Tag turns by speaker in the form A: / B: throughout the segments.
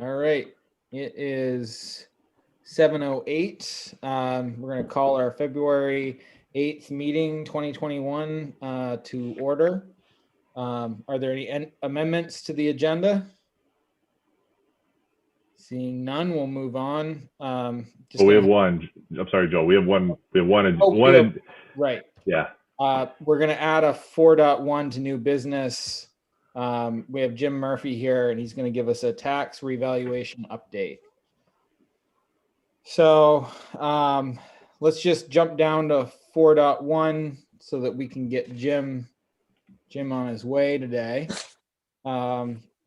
A: All right, it is 7:08. We're going to call our February 8th meeting 2021 to order. Are there any amendments to the agenda? Seeing none, we'll move on.
B: We have one. I'm sorry, Joe. We have one.
A: Oh, right.
B: Yeah.
A: We're going to add a 4.1 to new business. We have Jim Murphy here, and he's going to give us a tax revaluation update. So let's just jump down to 4.1 so that we can get Jim on his way today.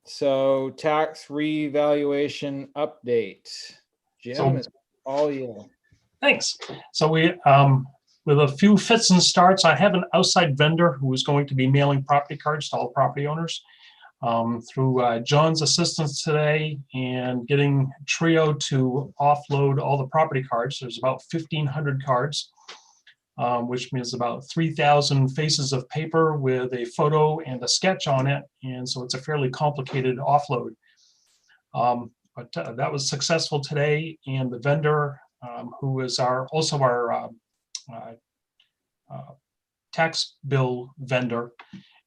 A: So tax revaluation update. Jim, it's all you.
C: Thanks. So we, with a few fits and starts, I have an outside vendor who is going to be mailing property cards to all property owners through John's assistance today and getting Trio to offload all the property cards. There's about 1,500 cards, which means about 3,000 faces of paper with a photo and a sketch on it. And so it's a fairly complicated offload. But that was successful today, and the vendor, who is also our tax bill vendor,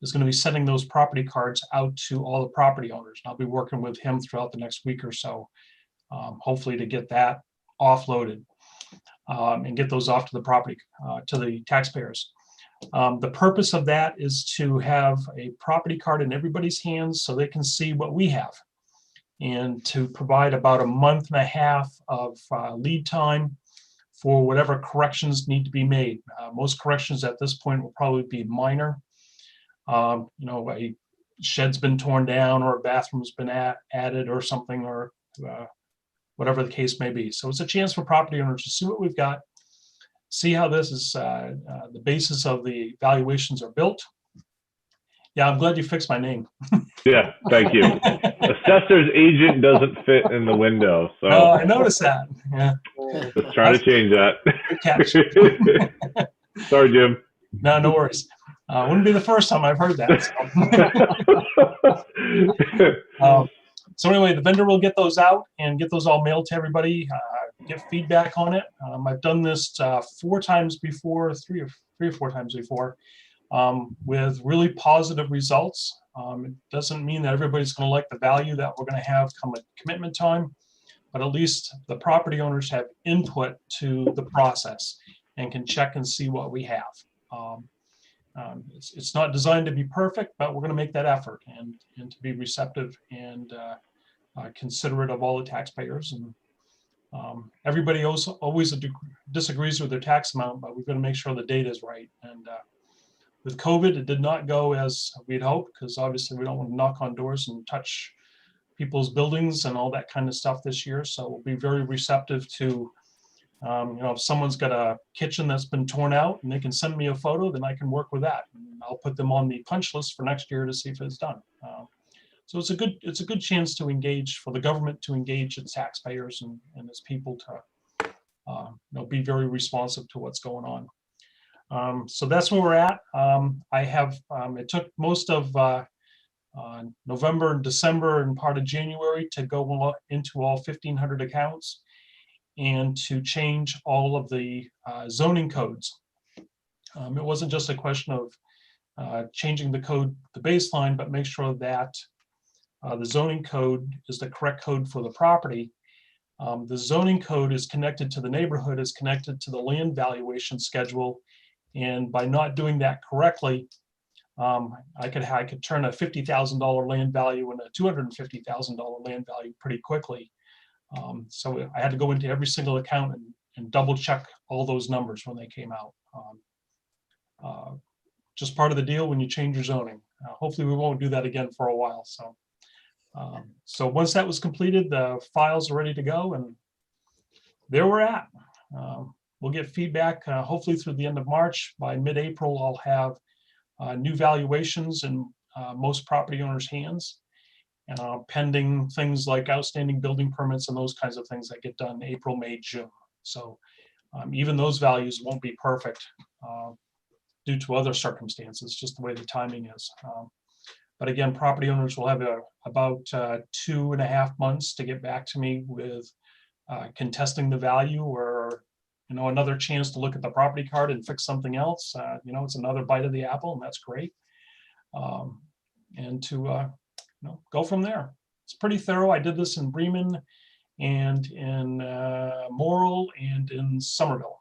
C: is going to be sending those property cards out to all the property owners. I'll be working with him throughout the next week or so, hopefully to get that offloaded and get those off to the property, to the taxpayers. The purpose of that is to have a property card in everybody's hands so they can see what we have, and to provide about a month and a half of lead time for whatever corrections need to be made. Most corrections at this point will probably be minor. A shed's been torn down, or a bathroom's been added or something, or whatever the case may be. So it's a chance for property owners to see what we've got, see how this is, the basis of the valuations are built. Yeah, I'm glad you fixed my name.
B: Yeah, thank you. Assessor's agent doesn't fit in the window, so.
C: Oh, I noticed that. Yeah.
B: Just trying to change that.
C: Good catch.
B: Sorry, Jim.
C: No worries. Wouldn't be the first time I've heard that. So anyway, the vendor will get those out and get those all mailed to everybody, get feedback on it. I've done this 4 times before, three or four times before, with really positive results. It doesn't mean that everybody's going to like the value that we're going to have come at commitment time, but at least the property owners have input to the process and can check and see what we have. It's not designed to be perfect, but we're going to make that effort and to be receptive and considerate of all the taxpayers. And everybody always disagrees with their tax amount, but we've got to make sure the data is right. And with COVID, it did not go as we'd hoped, because obviously we don't want to knock on doors and touch people's buildings and all that kind of stuff this year. So we'll be very receptive to, if someone's got a kitchen that's been torn out and they can send me a photo, then I can work with that. And I'll put them on the punch list for next year to see if it's done. So it's a good chance to engage, for the government to engage its taxpayers and its people to be very responsive to what's going on. So that's where we're at. It took most of November and December and part of January to go into all 1,500 accounts and to change all of the zoning codes. It wasn't just a question of changing the code, the baseline, but make sure that the zoning code is the correct code for the property. The zoning code is connected to the neighborhood, is connected to the land valuation schedule. And by not doing that correctly, I could turn a $50,000 land value into a $250,000 land value pretty quickly. So I had to go into every single account and double check all those numbers when they came out. Just part of the deal when you change your zoning. Hopefully we won't do that again for a while. So once that was completed, the files are ready to go, and there we're at. We'll get feedback hopefully through the end of March. By mid-April, I'll have new valuations in most property owners' hands, pending things like outstanding building permits and those kinds of things that get done April, May, June. So even those values won't be perfect due to other circumstances, just the way the timing is. But again, property owners will have about 2.5 months to get back to me with contesting the value, or another chance to look at the property card and fix something else. It's another bite of the apple, and that's great. And to go from there. It's pretty thorough. I did this in Bremen and in Morrill and in Somerville,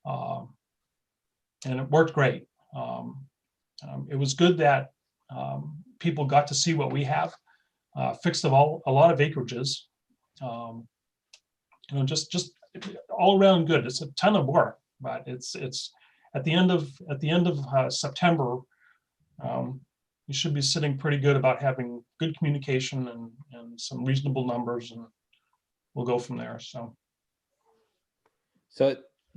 C: and it worked great. It was good that people got to see what we have. Fixed a lot of acreages. Just all around good. It's a ton of work, but it's at the end of September. You should be sitting pretty good about having good communication and some reasonable numbers, and we'll go from there.
A: So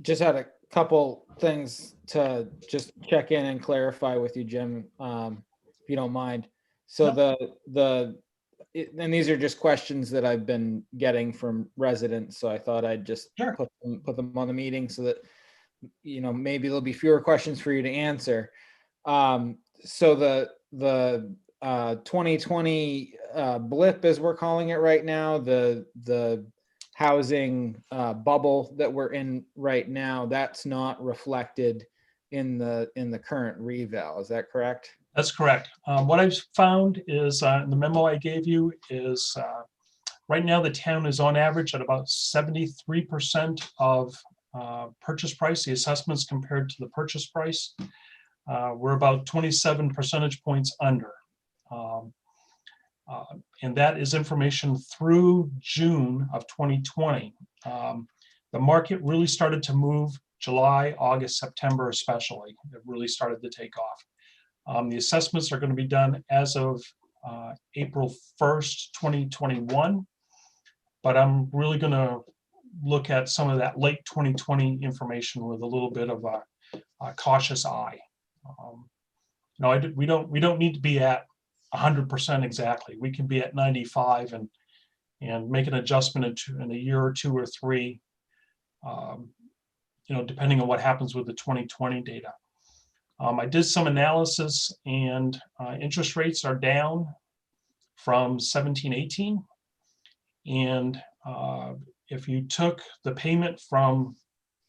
A: just had a couple things to just check in and clarify with you, Jim, if you don't mind. So and these are just questions that I've been getting from residents. So I thought I'd just
C: Sure.
A: put them on the meeting so that, maybe there'll be fewer questions for you to answer. So the 2020 blip, as we're calling it right now, the housing bubble that we're in right now, that's not reflected in the current reval. Is that correct?
C: That's correct. What I've found is in the memo I gave you is right now the town is on average at about 73% of purchase price, the assessments compared to the purchase price. We're about 27 percentage points under. And that is information through June of 2020. The market really started to move July, August, September especially. It really started to take off. The assessments are going to be done as of April 1st, 2021. But I'm really going to look at some of that late 2020 information with a little bit of a cautious eye. We don't need to be at 100% exactly. We can be at 95 and make an adjustment in a year or two or three, depending on what happens with the 2020 data. I did some analysis, and interest rates are down from 17-18. And if you took the payment from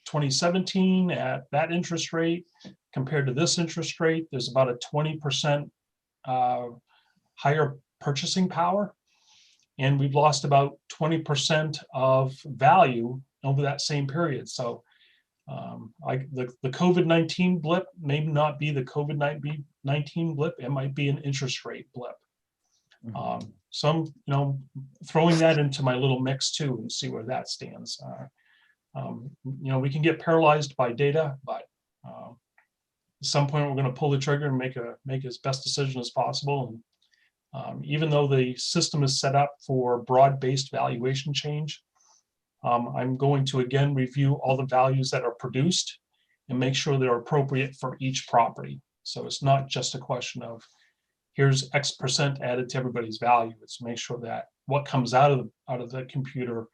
C: 2017 at that interest rate compared to this interest rate, there's about a 20% higher purchasing power. And we've lost about 20% of value over that same period. So the COVID-19 blip may not be the COVID-19 blip. It might be an interest rate blip. So I'm, throwing that into my little mix too, and see where that stands. We can get paralyzed by data, but at some point we're going to pull the trigger and make as best decision as possible. And even though the system is set up for broad-based valuation change, I'm going to again review all the values that are produced and make sure they're appropriate for each property. So it's not just a question of here's X percent added to everybody's value. It's make sure that what comes out of the computer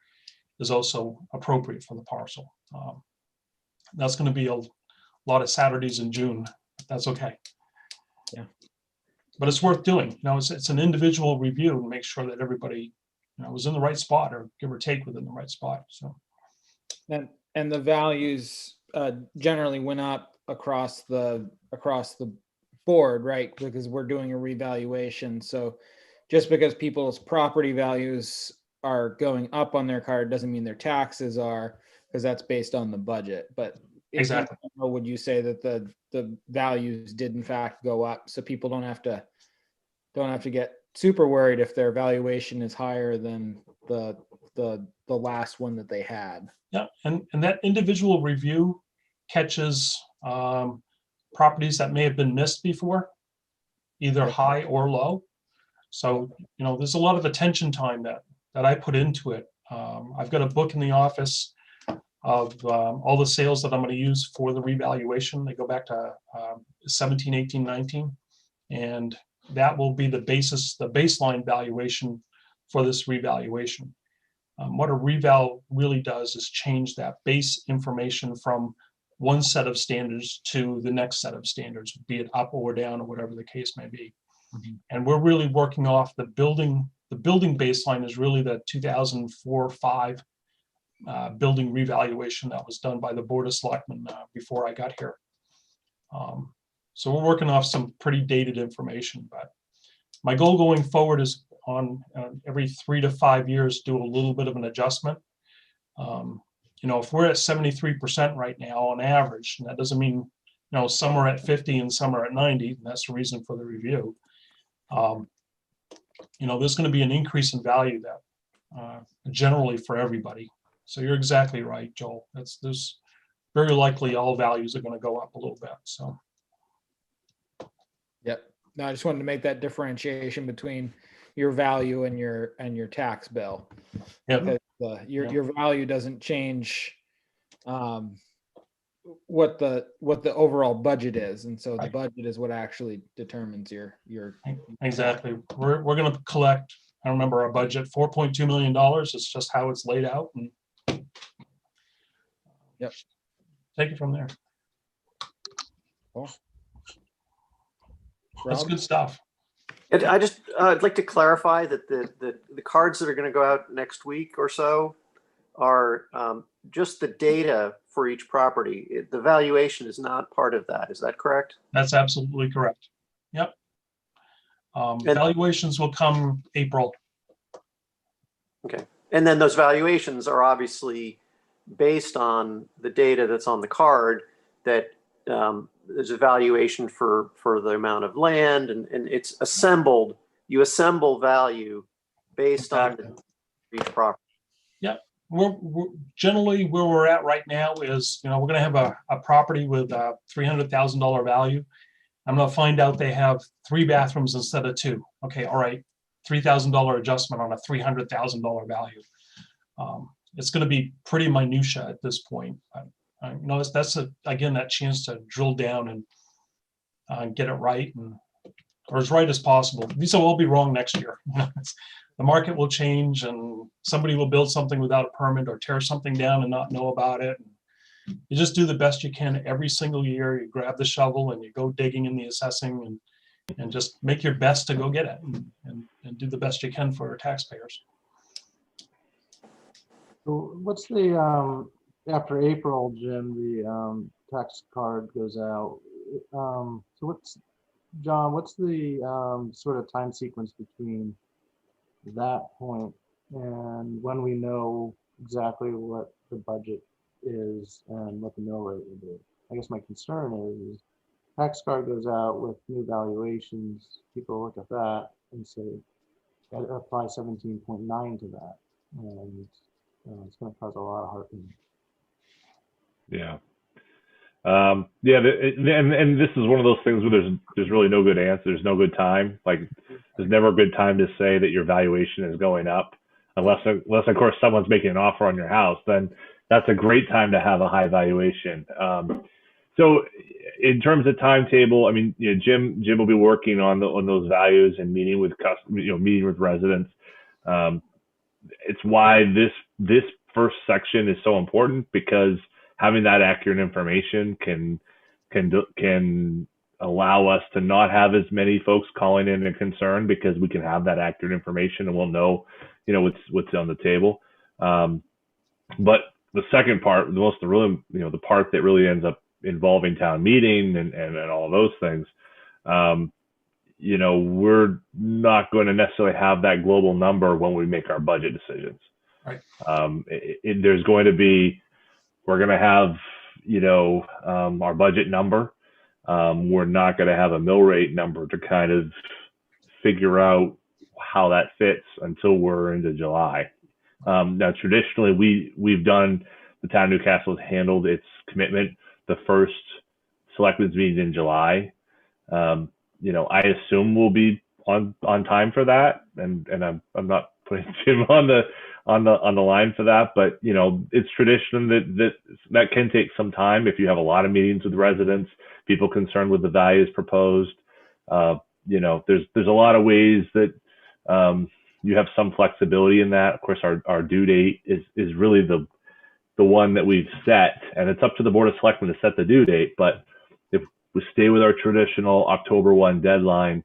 C: is also appropriate for the parcel. That's going to be a lot of Saturdays in June. That's okay.
A: Yeah.
C: But it's worth doing. It's an individual review and make sure that everybody was in the right spot, or give or take within the right spot. So.
A: And the values generally went up across the board, right? Because we're doing a revaluation. So just because people's property values are going up on their card doesn't mean their taxes are, because that's based on the budget. But
C: exactly,
A: would you say that the values did in fact go up, so people don't have to get super worried if their valuation is higher than the last one that they had?
C: Yeah, and that individual review catches properties that may have been missed before, either high or low. So there's a lot of attention time that I put into it. I've got a book in the office of all the sales that I'm going to use for the revaluation. They go back to 17, 18, 19, and that will be the baseline valuation for this revaluation. What a reval really does is change that base information from one set of standards to the next set of standards, be it up or down or whatever the case may be. And we're really working off the building. The building baseline is really the 2004-5 building revaluation that was done by the Board of Selectmen before I got here. So we're working off some pretty dated information, but my goal going forward is on every 3 to 5 years, do a little bit of an adjustment. You know, if we're at 73% right now on average, and that doesn't mean, you know, some are at 50 and some are at 90, and that's the reason for the review. You know, there's going to be an increase in value that generally for everybody. So you're exactly right, Joel. There's very likely all values are going to go up a little bit. So.
A: Yep. No, I just wanted to make that differentiation between your value and your tax bill.
C: Yeah.
A: Your value doesn't change what the overall budget is, and so the budget is what actually determines your.
C: Exactly. We're going to collect. I remember our budget, $4.2 million. It's just how it's laid out, and
A: yep.
C: Take it from there.
A: Cool.
C: That's good stuff.
D: And I'd like to clarify that the cards that are going to go out next week or so are just the data for each property. The valuation is not part of that. Is that correct?
C: That's absolutely correct. Yep. Valuations will come April.
D: Okay. And then those valuations are obviously based on the data that's on the card, that there's a valuation for the amount of land, and it's assembled. You assemble value based on each property.
C: Yep. We're generally where we're at right now is, you know, we're going to have a property with a $300,000 value. I'm going to find out they have 3 bathrooms instead of 2. Okay, all right, $3,000 adjustment on a $300,000 value. It's going to be pretty minutia at this point. You know, that's again that chance to drill down and get it right, or as right as possible. These will all be wrong next year. The market will change, and somebody will build something without a permit or tear something down and not know about it. You just do the best you can every single year. You grab the shovel and you go digging in the assessing and just make your best to go get it and do the best you can for our taxpayers.
E: So what's the after April, Jim, the tax card goes out. So what's the sort of time sequence between that point and when we know exactly what the budget is and what the mill rate will be? I guess my concern is tax card goes out with new valuations. People look at that and say, apply 17.9 to that, and it's going to cause a lot of heartburn.
B: Yeah. Yeah. And this is one of those things where there's really no good answer. There's no good time. Like, there's never a good time to say that your valuation is going up, unless of course someone's making an offer on your house. Then that's a great time to have a high valuation. So in terms of timetable, I mean, you know, Jim will be working on those values and meeting with meeting with residents. It's why this first section is so important, because having that accurate information can allow us to not have as many folks calling in and concerned, because we can have that accurate information and we'll know, you know, what's on the table. But the second part, the part that really ends up involving town meeting and all of those things, you know, we're not going to necessarily have that global number when we make our budget decisions.
C: Right.
B: There's going to be, we're going to have, you know, our budget number. We're not going to have a mill rate number to kind of figure out how that fits until we're into July. Now, traditionally, we've done, the town of Newcastle has handled its commitment the first selectmen's meeting in July. You know, I assume we'll be on time for that, and I'm not putting Jim on the line for that, but you know, it's tradition that can take some time if you have a lot of meetings with residents, people concerned with the values proposed. You know, there's a lot of ways that you have some flexibility in that. Of course, our due date is really the one that we've set, and it's up to the Board of Selectmen to set the due date. But if we stay with our traditional October 1 deadline,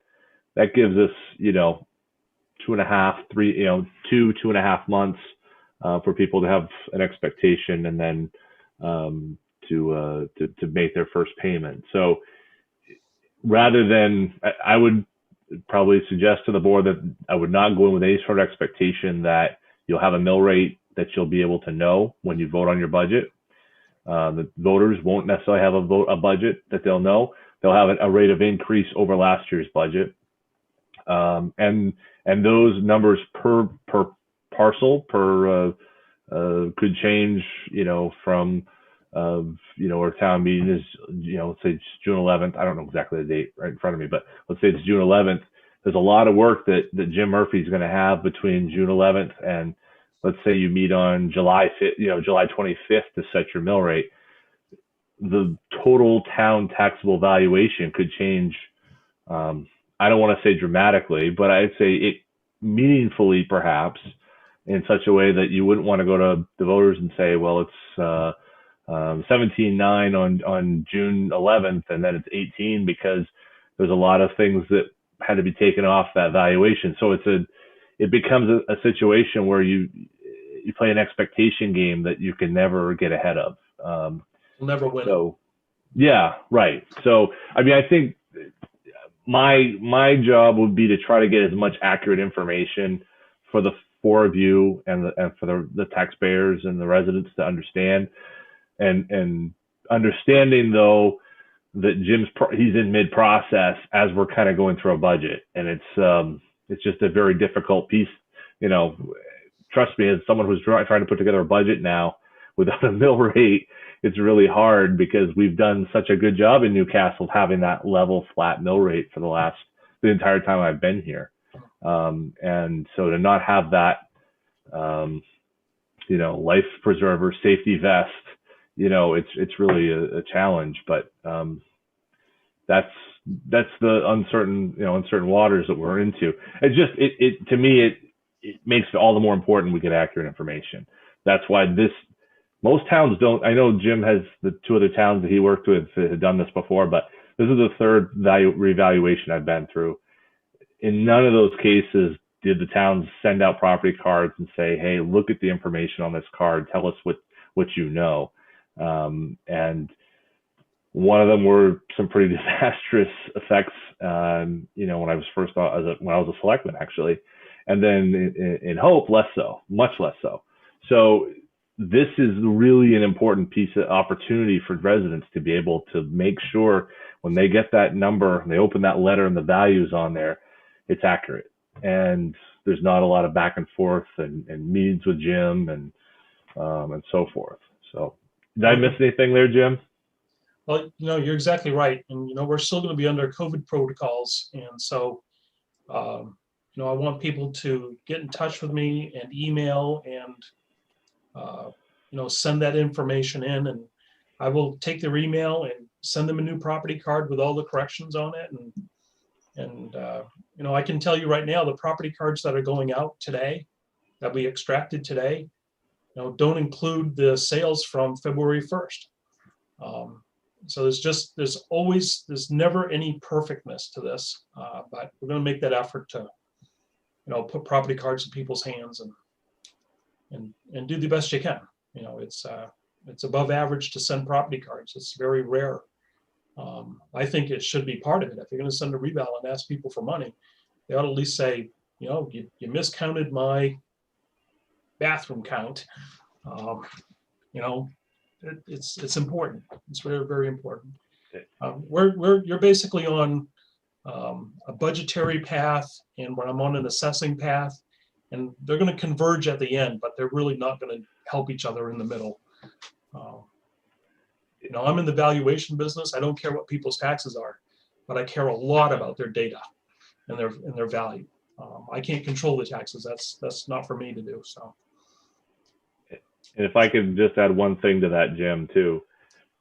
B: that gives us, 2.5, 3, 2.5 months for people to have an expectation, and then to make their first payment. So rather than, I would probably suggest to the board that I would not go in with any sort of expectation that you'll have a mill rate that you'll be able to know when you vote on your budget. The voters won't necessarily have a budget that they'll know. They'll have a rate of increase over last year's budget. And those numbers per parcel could change, from, our town meeting is, let's say it's June 11th. I don't know exactly the date right in front of me, but let's say it's June 11th. There's a lot of work that Jim Murphy is going to have between June 11th and, let's say you meet on July 5th, July 25th to set your mill rate. The total town taxable valuation could change. I don't want to say dramatically, but I'd say it meaningfully, perhaps, in such a way that you wouldn't want to go to the voters and say, well, it's 17.9 on June 11th, and then it's 18 because there's a lot of things that had to be taken off that valuation. So it becomes a situation where you play an expectation game that you can never get ahead of.
C: We'll never win.
B: So, yeah, right. So, I mean, I think my job would be to try to get as much accurate information for the four of you and for the taxpayers and the residents to understand, and understanding though that he's in mid-process as we're kind of going through a budget, and it's just a very difficult piece. Trust me, as someone who's trying to put together a budget now without a mill rate, it's really hard because we've done such a good job in Newcastle of having that level flat mill rate for the entire time I've been here. And so to not have that, life preserver, safety vest, it's really a challenge, but that's the uncertain waters that we're into. To me, it makes it all the more important we get accurate information. That's why most towns don't. I know Jim has the two other towns that he worked with that had done this before, but this is the third revaluation I've been through. In none of those cases did the towns send out property cards and say, hey, look at the information on this card, tell us what you know. And one of them were some pretty disastrous effects, when I was a selectman, actually. And then in Hope, less so, much less so. So this is really an important piece of opportunity for residents to be able to make sure when they get that number and they open that letter and the values on there, it's accurate. And there's not a lot of back and forth and meetings with Jim and so forth. So did I miss anything there, Jim?
C: Well, you're exactly right. And, we're still going to be under COVID protocols. And so, I want people to get in touch with me and email and, send that information in, and I will take their email and send them a new property card with all the corrections on it. And I can tell you right now, the property cards that are going out today, that we extracted today, don't include the sales from February 1st. So there's never any perfectness to this, but we're going to make that effort to, put property cards in people's hands and do the best you can. It's above average to send property cards. It's very rare. I think it should be part of it. If you're going to send a reval and ask people for money, they ought to at least say, you miscounted my bathroom count. It's important. It's very, very important. You're basically on a budgetary path, and when I'm on an assessing path, and they're going to converge at the end, but they're really not going to help each other in the middle. I'm in the valuation business. I don't care what people's taxes are, but I care a lot about their data and their value. I can't control the taxes. That's not for me to do. So.
B: And if I could just add one thing to that, Jim, too,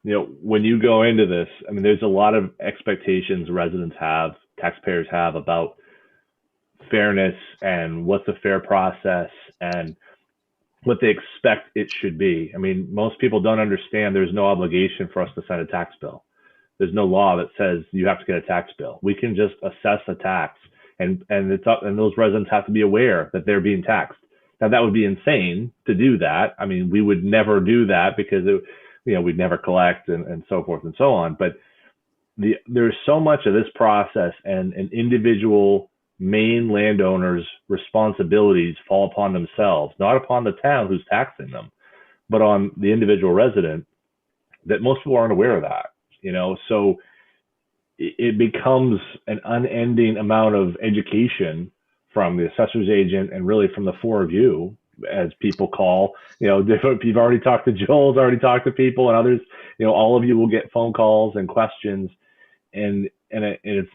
B: when you go into this, I mean, there's a lot of expectations residents have, taxpayers have about fairness and what's a fair process and what they expect it should be. I mean, most people don't understand there's no obligation for us to send a tax bill. There's no law that says you have to get a tax bill. We can just assess a tax and it's up, and those residents have to be aware that they're being taxed. Now that would be insane to do that. I mean, we would never do that because we'd never collect and so forth and so on. But there's so much of this process, and an individual main landowner's responsibilities fall upon themselves, not upon the town who's taxing them, but on the individual resident, that most people aren't aware of that. So it becomes an unending amount of education from the assessor's agent and really from the four of you as people call. You've already talked to Joel's already talked to people, and others. All of you will get phone calls and questions, and it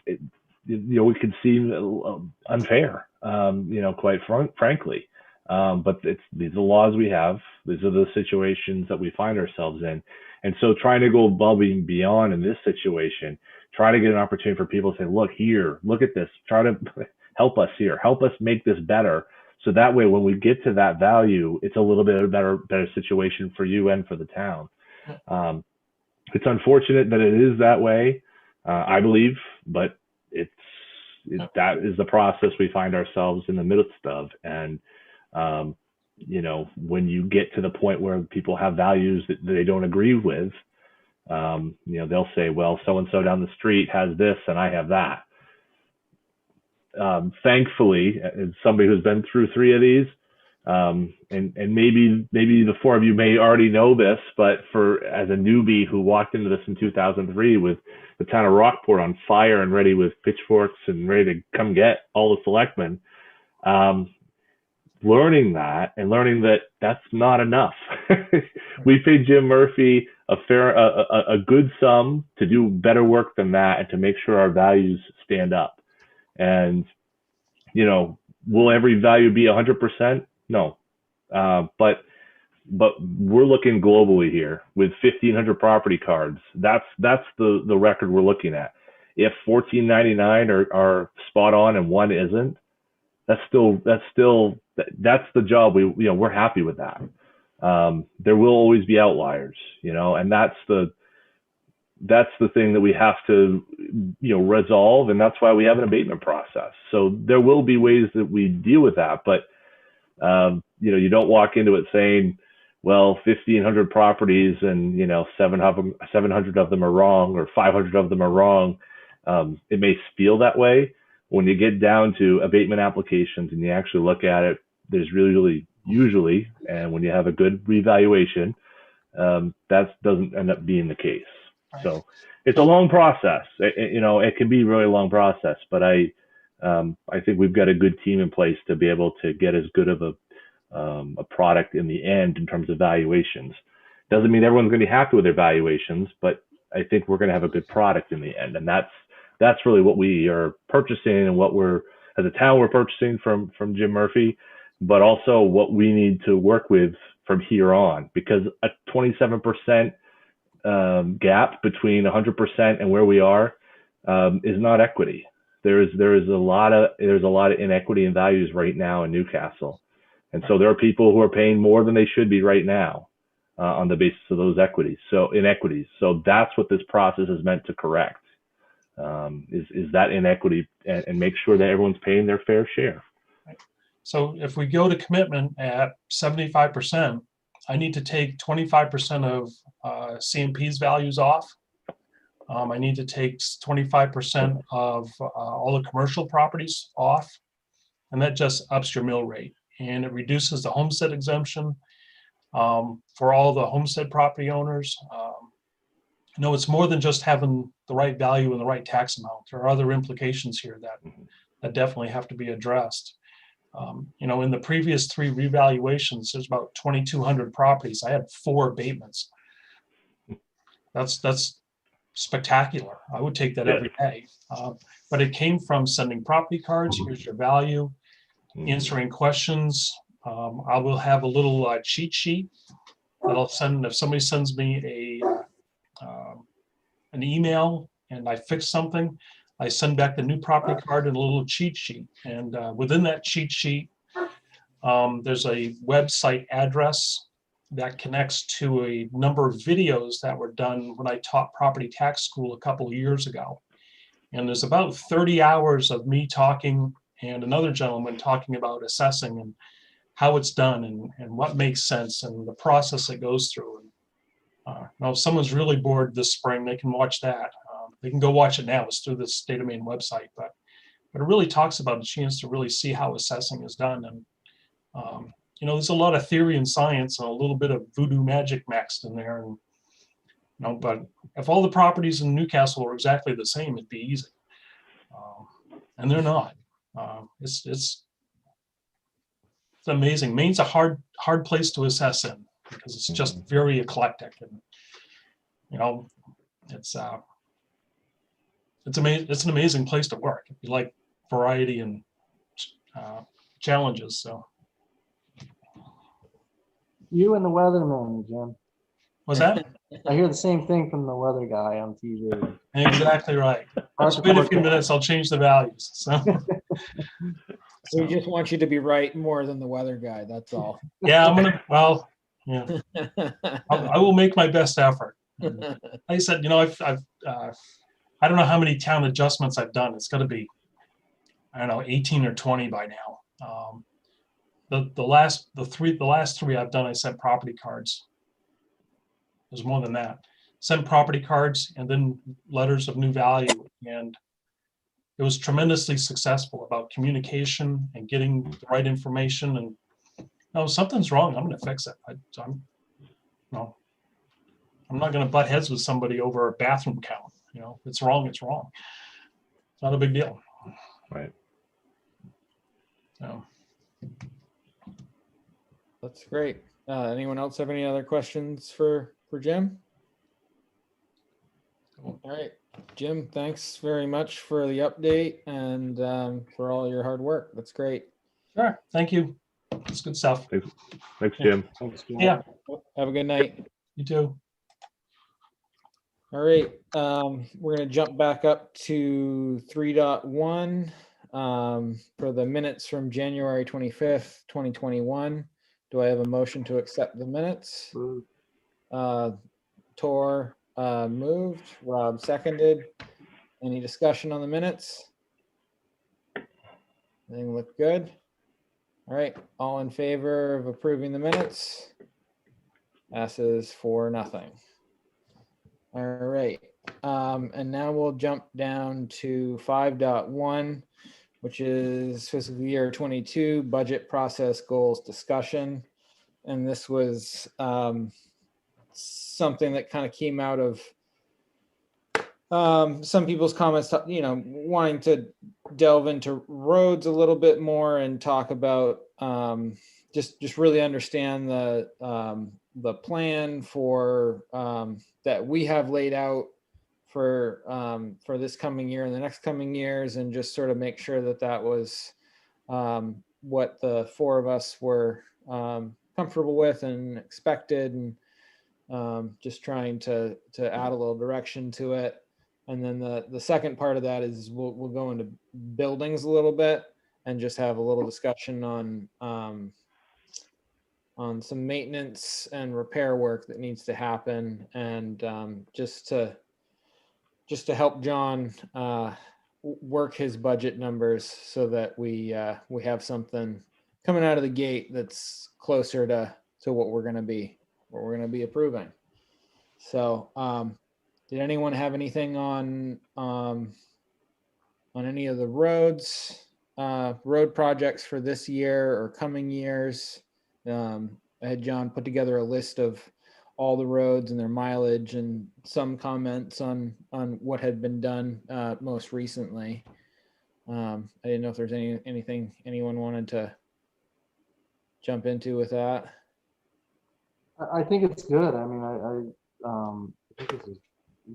B: could seem unfair, quite frankly. But these are the laws we have. These are the situations that we find ourselves in. And so trying to go above and beyond in this situation, try to get an opportunity for people to say, look here, look at this, try to help us here, help us make this better. So that way, when we get to that value, it's a little bit of a better situation for you and for the town. It's unfortunate that it is that way, I believe, but that is the process we find ourselves in the midst of. And, when you get to the point where people have values that they don't agree with, they'll say, well, so-and-so down the street has this and I have that. Thankfully, as somebody who's been through 3 of these, and maybe the 4 of you may already know this, but as a newbie who walked into this in 2003 with the town of Rockport on fire and ready with pitchforks and ready to come get all the selectmen, learning that that's not enough. We paid Jim Murphy a good sum to do better work than that and to make sure our values stand up. And, will every value be 100%? No. But we're looking globally here with 1,500 property cards. That's the record we're looking at. If 1499 are spot on and one isn't, that's the job we're happy with that. There will always be outliers, and that's the thing that we have to resolve, and that's why we have an abatement process. So there will be ways that we deal with that, but you don't walk into it saying, well, 1,500 properties and 700 of them are wrong or 500 of them are wrong. It may feel that way. When you get down to abatement applications and you actually look at it, there's really usually, and when you have a good revaluation, that doesn't end up being the case. So it's a long process. It can be a really long process, but I think we've got a good team in place to be able to get as good of a product in the end in terms of valuations. Doesn't mean everyone's going to be happy with their valuations, but I think we're going to have a good product in the end, and that's really what we are purchasing and what as a town we're purchasing from Jim Murphy, but also what we need to work with from here on, because a 27% gap between 100% and where we are is not equity. There's a lot of inequity in values right now in Newcastle, and so there are people who are paying more than they should be right now on the basis of those inequities. So that's what this process is meant to correct. Is that inequity and make sure that everyone's paying their fair share.
C: So if we go to commitment at 75%, I need to take 25% of CMP's values off. I need to take 25% of all the commercial properties off, and that just ups your mill rate, and it reduces the homestead exemption for all the homestead property owners. No, it's more than just having the right value and the right tax amount. There are other implications here that definitely have to be addressed. In the previous 3 revaluations, there's about 2,200 properties. I had 4 abatements. That's spectacular. I would take that every day. But it came from sending property cards. Here's your value, answering questions. I will have a little cheat sheet that I'll send if somebody sends me an email and I fix something. I send back the new property card and a little cheat sheet. And within that cheat sheet, there's a website address that connects to a number of videos that were done when I taught property tax school a couple of years ago. And there's about 30 hours of me talking and another gentleman talking about assessing and how it's done and what makes sense and the process it goes through. And, now, if someone's really bored this spring, they can watch that. They can go watch it now. It's through the State of Maine website, but it really talks about the chance to really see how assessing is done. And you know, there's a lot of theory and science and a little bit of voodoo magic mixed in there. And you know, but if all the properties in Newcastle are exactly the same, it'd be easy. And they're not. It's amazing. Maine's a hard place to assess in because it's just very eclectic, and you know, it's amazing. It's an amazing place to work if you like variety and challenges. So,
E: You and the weatherman, Jim.
C: what's that?
E: I hear the same thing from the weather guy on TV.
C: Exactly right. Just wait a few minutes. I'll change the values. So,
A: We just want you to be right more than the weather guy. That's all.
C: yeah, I'm gonna. Well, yeah, I will make my best effort. And like I said, you know, I don't know how many town adjustments I've done. It's got to be, I don't know, 18 or 20 by now. The last three I've done, I sent property cards. There's more than that. Sent property cards and then letters of new value, and it was tremendously successful about communication and getting the right information. And no, something's wrong. I'm going to fix it. I'm not going to butt heads with somebody over a bathroom count. You know, it's wrong. It's wrong. It's not a big deal.
B: Right.
C: So.
A: That's great. Anyone else have any other questions for Jim? All right, Jim, thanks very much for the update and for all your hard work. That's great.
C: Sure. Thank you. It's good stuff.
B: Thanks, Jim.
E: Thanks, Jim.
C: Yeah.
A: Have a good night.
C: You too.
A: All right, we're going to jump back up to 3.1 for the minutes from January 25th, 2021. Do I have a motion to accept the minutes? Tor moved, Rob seconded. Any discussion on the minutes? Everything look good? All right, all in favor of approving the minutes? Passes 4-0. All right, and now we'll jump down to 5.1, which is fiscal year 22 budget process goals discussion. And this was something that kind of came out of some people's comments, you know, wanting to delve into roads a little bit more and talk about just really understand the plan for that we have laid out for this coming year and the next coming years, and just sort of make sure that that was what the four of us were comfortable with and expected, and just trying to add a little direction to it. And then the second part of that is we'll go into buildings a little bit and just have a little discussion on some maintenance and repair work that needs to happen, and just to help John work his budget numbers so that we have something coming out of the gate that's closer to what we're going to be approving. So did anyone have anything on any of the road projects for this year or coming years? I had John put together a list of all the roads and their mileage and some comments on what had been done most recently. I didn't know if there's anything anyone wanted to jump into with that.
E: I think it's good. I mean, I think this is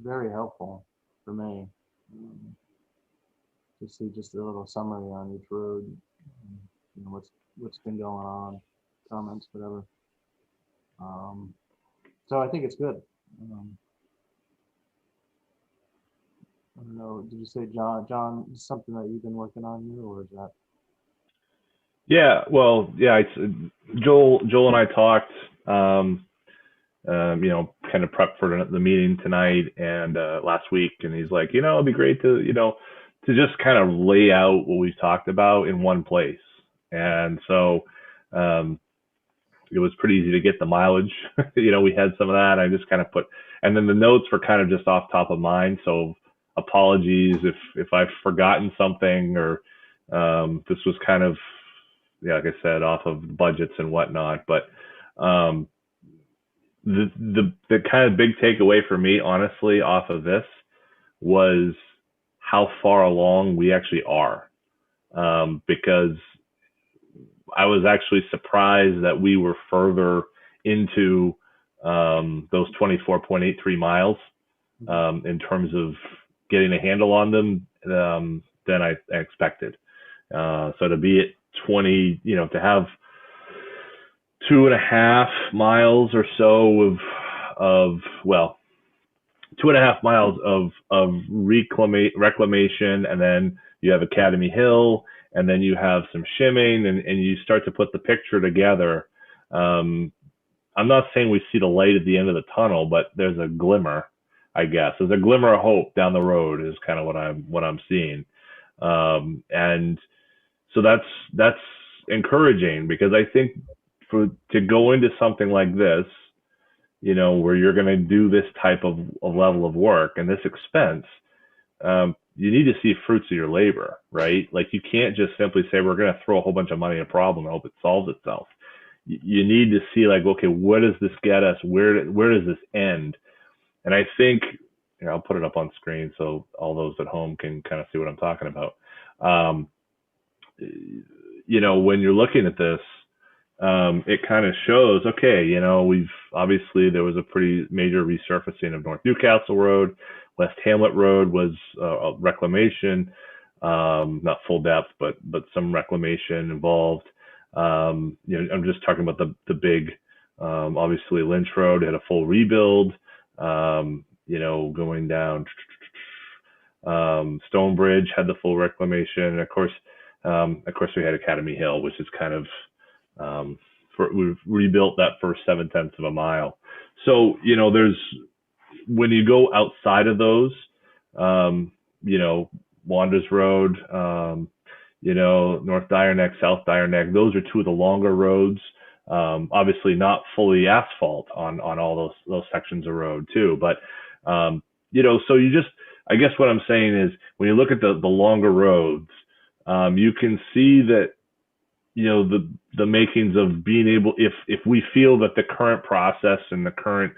E: very helpful for me to see just a little summary on each road, you know, what's been going on, comments, whatever. So I think it's good. I don't know, did you say John, something that you've been working on here, or is that?
B: Yeah, well, yeah, Joel and I talked, you know, kind of prep for the meeting tonight and last week, and he's like, you know, it'd be great to, you know, to just kind of lay out what we've talked about in one place. And so it was pretty easy to get the mileage. You know, we had some of that. I just kind of put, and then the notes were kind of just off top of mind. So apologies if I've forgotten something, or this was kind of, yeah, like I said, off of budgets and whatnot. But the kind of big takeaway for me, honestly, off of this was how far along we actually are, because I was actually surprised that we were further into those 24.83 miles in terms of getting a handle on them than I expected. So to be at 20, you know, to have 2.5 miles or so of well, 2.5 miles of reclamation, and then you have Academy Hill, and then you have some shimming, and you start to put the picture together. I'm not saying we see the light at the end of the tunnel, but there's a glimmer, I guess. There's a glimmer of hope down the road is kind of what I'm seeing. And so that's encouraging, because I think to go into something like this, you know, where you're going to do this type of level of work and this expense, you need to see fruits of your labor, right? Like, you can't just simply say, we're going to throw a whole bunch of money at a problem and hope it solves itself. You need to see, like, okay, what does this get us? Where does this end? And I think, you know, I'll put it up on screen so all those at home can kind of see what I'm talking about. You know, when you're looking at this, it kind of shows, okay, you know, obviously there was a pretty major resurfacing of North Newcastle Road. West Hamlet Road was reclamation, not full depth, but some reclamation involved. You know, I'm just talking about the big, obviously Lynch Road had a full rebuild. You know, going down, Stonebridge had the full reclamation, and of course we had Academy Hill, which is kind of we've rebuilt that first 0.7 of a mile. So, you know, when you go outside of those, you know, Wanders Road, you know, North Dire Neck, South Dire Neck, those are two of the longer roads. Obviously not fully asphalt on all those sections of road too, but you know, so I guess what I'm saying is, when you look at the longer roads, you can see that, you know, the makings of being able, if we feel that the current process and the current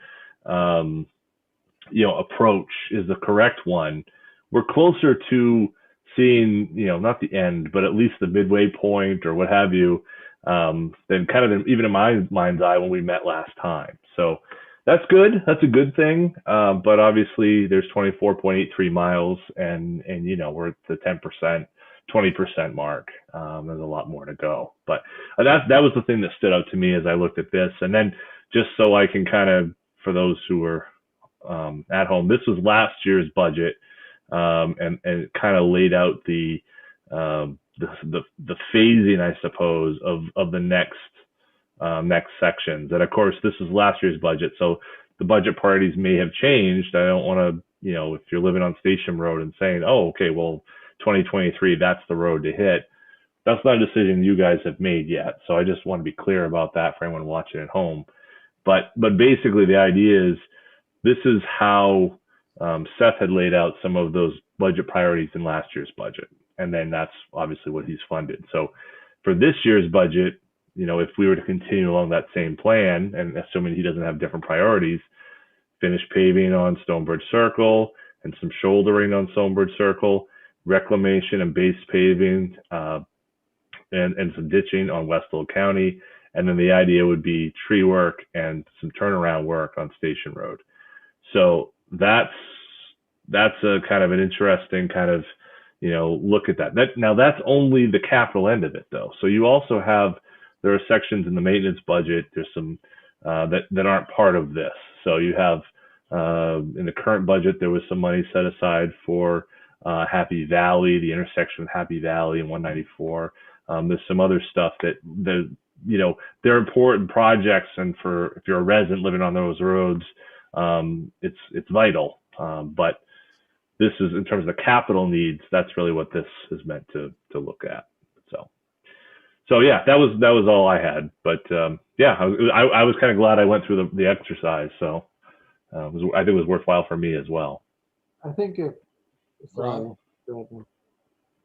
B: you know, approach is the correct one, we're closer to seeing, you know, not the end, but at least the midway point or what have you, than kind of even in my mind's eye when we met last time. So that's good. That's a good thing. But obviously there's 24.83 miles, and you know, we're at the 10%, 20% mark. There's a lot more to go. But that was the thing that stood out to me as I looked at this. And then, just so I can kind of, for those who are at home, this was last year's budget, and it kind of laid out the phasing, I suppose, of the next sections. And of course, this is last year's budget, so the budget priorities may have changed. I don't want to, you know, if you're living on Station Road and saying, oh, okay, well, 2023, that's the road to hit. That's not a decision you guys have made yet. So I just want to be clear about that for anyone watching at home. But basically the idea is, this is how Seth had laid out some of those budget priorities in last year's budget. And then that's obviously what he's funded. So for this year's budget, you know, if we were to continue along that same plan, and assuming he doesn't have different priorities, finish paving on Stonebridge Circle and some shouldering on Stonebridge Circle, reclamation and base paving, and some ditching on Westfield County. And then the idea would be tree work and some turnaround work on Station Road. So that's a kind of an interesting kind of, you know, look at that. Now that's only the capital end of it, though. So you also have, there are sections in the maintenance budget. There's some that aren't part of this. So you have in the current budget, there was some money set aside for Happy Valley, the intersection of Happy Valley and 194. There's some other stuff that you know, they're important projects, and for if you're a resident living on those roads, it's vital. But this is, in terms of the capital needs, that's really what this is meant to look at. So yeah, that was all I had. But yeah, I was kind of glad I went through the exercise. So I think it was worthwhile for me as well.
E: I think if, sorry,
A: Rob?
E: go ahead, man.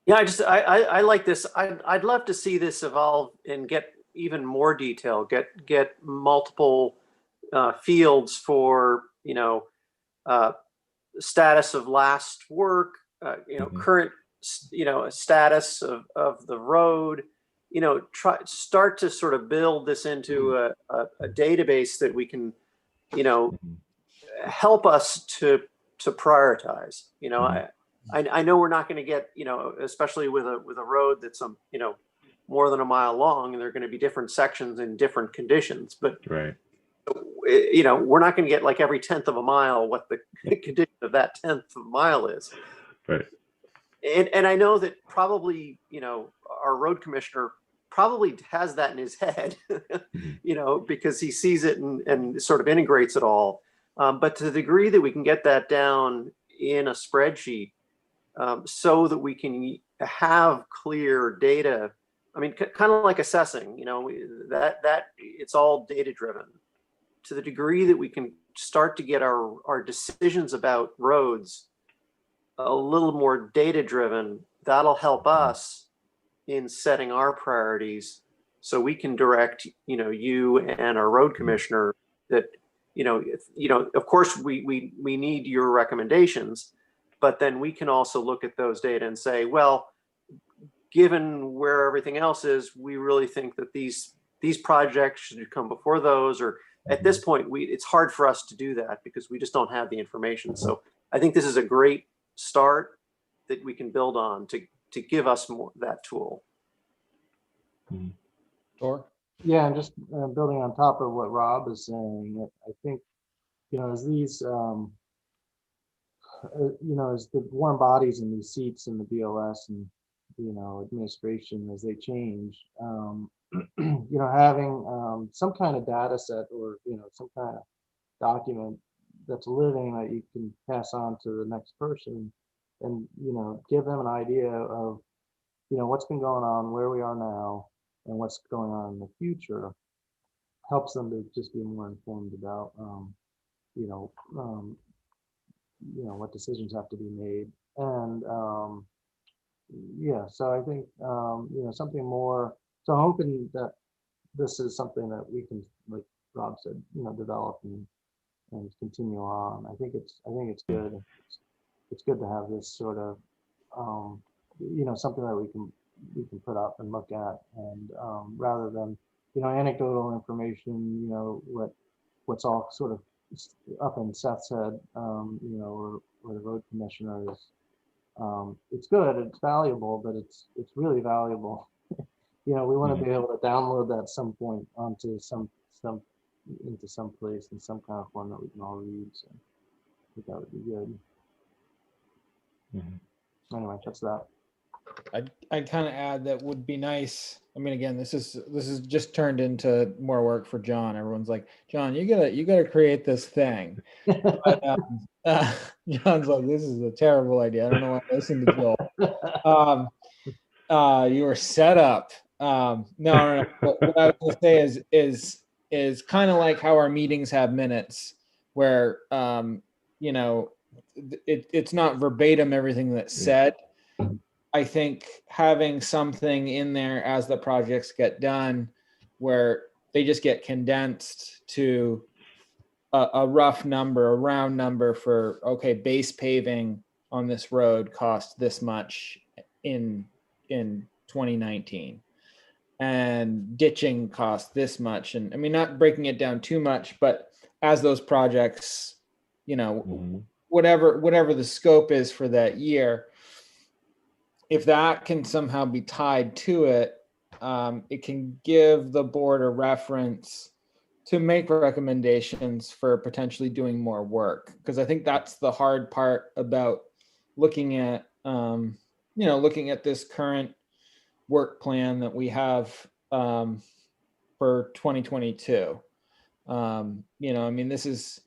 D: Yeah, I like this. I'd love to see this evolve and get even more detail. Get multiple fields for, you know, status of last work, you know, current, you know, status of the road. You know, start to sort of build this into a database that we can, you know, help us to prioritize. You know, I know we're not going to get, you know, especially with a road that's you know, more than a mile long, and there are going to be different sections in different conditions. But
B: Right.
D: you know, we're not going to get like every 1/10 of a mile what the condition of that 1/10 of a mile is.
B: Right.
D: And I know that probably, you know, our road commissioner probably has that in his head, you know, because he sees it and sort of integrates it all. But to the degree that we can get that down in a spreadsheet, so that we can have clear data. I mean, kind of like assessing, you know, that it's all data driven. To the degree that we can start to get our decisions about roads a little more data driven, that'll help us in setting our priorities, so we can direct, you know, you and our road commissioner that, you know, of course we need your recommendations, but then we can also look at those data and say, well, given where everything else is, we really think that these projects should come before those, or at this point, it's hard for us to do that because we just don't have the information. So I think this is a great start that we can build on to give us more that tool.
A: Or
E: Yeah, and just building on top of what Rob is saying, I think, you know, as these, you know, as the warm bodies in these seats in the BOS and, you know, administration, as they change, you know, having some kind of data set, or, you know, some kind of document that's living that you can pass on to the next person, and, you know, give them an idea of, you know, what's been going on, where we are now, and what's going on in the future, helps them to just be more informed about, you know, what decisions have to be made. And yeah, so I think, you know, something more, so I'm hoping that this is something that we can, like Rob said, you know, develop and continue on. I think it's good. It's good to have this sort of, you know, something that we can put up and look at, and rather than, you know, anecdotal information, you know, what's all sort of up in Seth's head, you know, or the road commissioner is. It's good, it's valuable, but it's really valuable. You know, we want to be able to download that at some point onto into some place in some kind of form that we can all read. So I think that would be good. Anyway, that's that.
A: I'd kind of add that would be nice. I mean, again, this is just turned into more work for John. Everyone's like, John, you gotta create this thing. But, John's like, this is a terrible idea. I don't know why I listened to Joel. You were set up. No. What I was gonna say is kind of like how our meetings have minutes, where you know, it's not verbatim everything that's said. I think having something in there as the projects get done, where they just get condensed to a rough number, a round number for, okay, base paving on this road cost this much in 2019, and ditching cost this much. And I mean, not breaking it down too much, but as those projects, you know, whatever the scope is for that year, if that can somehow be tied to it, it can give the board a reference to make recommendations for potentially doing more work. Because I think that's the hard part about looking at, looking at this current work plan that we have for 2022. You know, I mean, this is,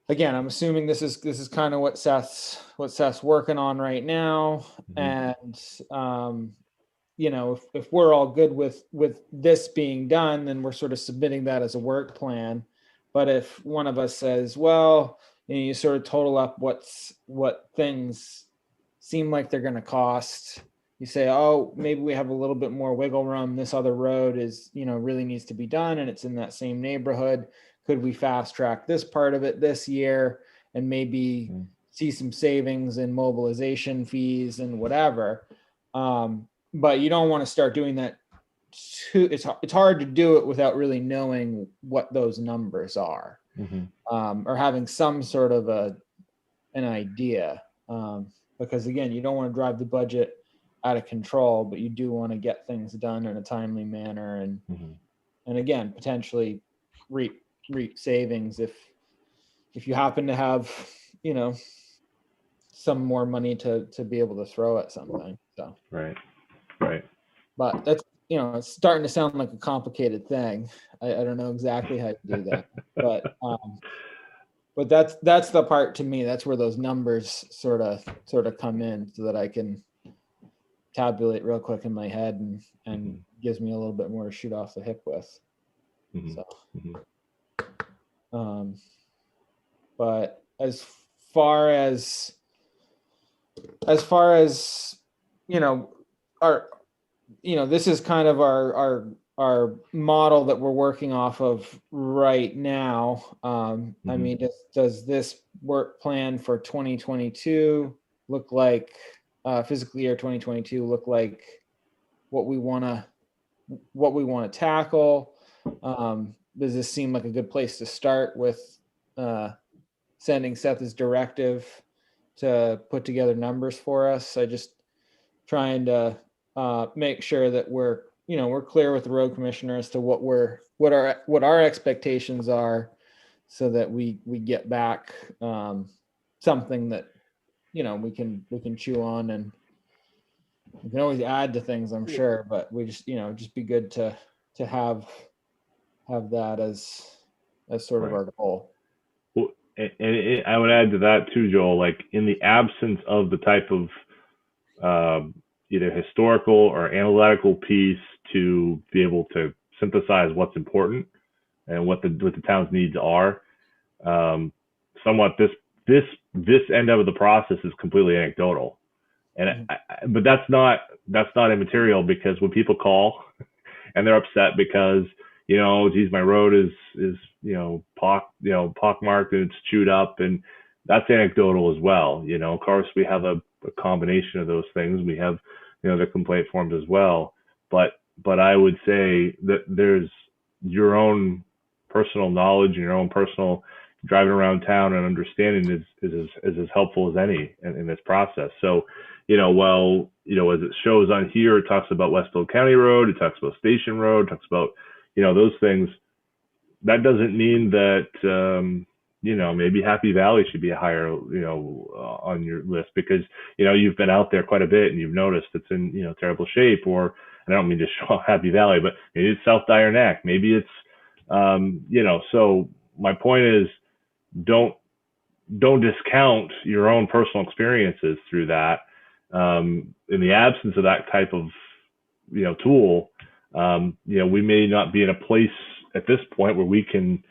A: again, I'm assuming this is kind of what Seth's working on right now. And you know, if we're all good with this being done, then we're sort of submitting that as a work plan. But if one of us says, well, you sort of total up what things seem like they're going to cost, you say, oh, maybe we have a little bit more wiggle room. This other road is, you know, really needs to be done, and it's in that same neighborhood. Could we fast track this part of it this year and maybe see some savings in mobilization fees and whatever? But you don't want to start doing that it's hard to do it without really knowing what those numbers are, or having some sort of an idea. Because again, you don't want to drive the budget out of control, but you do want to get things done in a timely manner, and again, potentially reap savings if you happen to have, you know, some more money to be able to throw at something. So
B: Right.
A: But that's, you know, it's starting to sound like a complicated thing. I don't know exactly how to do that, but that's the part, to me, that's where those numbers sort of come in, so that I can tabulate real quick in my head, and gives me a little bit more to shoot off the hip with. So, but as far as you know, this is kind of our model that we're working off of right now. I mean, does this work plan for 2022 look like, fiscal year 2022 look like what we want to tackle? Does this seem like a good place to start with, sending Seth his directive to put together numbers for us? I just trying to make sure that we're clear with the road commissioner as to what our expectations are, so that we get back something that, you know, we can chew on, and we can always add to things, I'm sure, but we just, you know, just be good to have that as sort of our goal.
B: Well, and I would add to that too, Joel, like in the absence of the type of either historical or analytical piece to be able to synthesize what's important and what the town's needs are, somewhat this end of the process is completely anecdotal, and but that's not immaterial, because when people call and they're upset because, you know, geez, my road is pockmarked and it's chewed up, and that's anecdotal as well. You know, of course, we have a combination of those things. We have, you know, the complaint forms as well. But I would say that there's your own personal knowledge and your own personal driving around town and understanding is as helpful as any in this process. So, you know, well, you know, as it shows on here, it talks about Westfield County Road, it talks about Station Road, it talks about, you know, those things. That doesn't mean that, you know, maybe Happy Valley should be higher, you know, on your list, because, you know, you've been out there quite a bit and you've noticed it's in, you know, terrible shape. Or, and I don't mean to show off Happy Valley, but maybe it's South Dyer Neck, maybe it's, you know, so my point is, don't discount your own personal experiences through that. In the absence of that type of, you know, tool, you know, we may not be in a place at this point where we can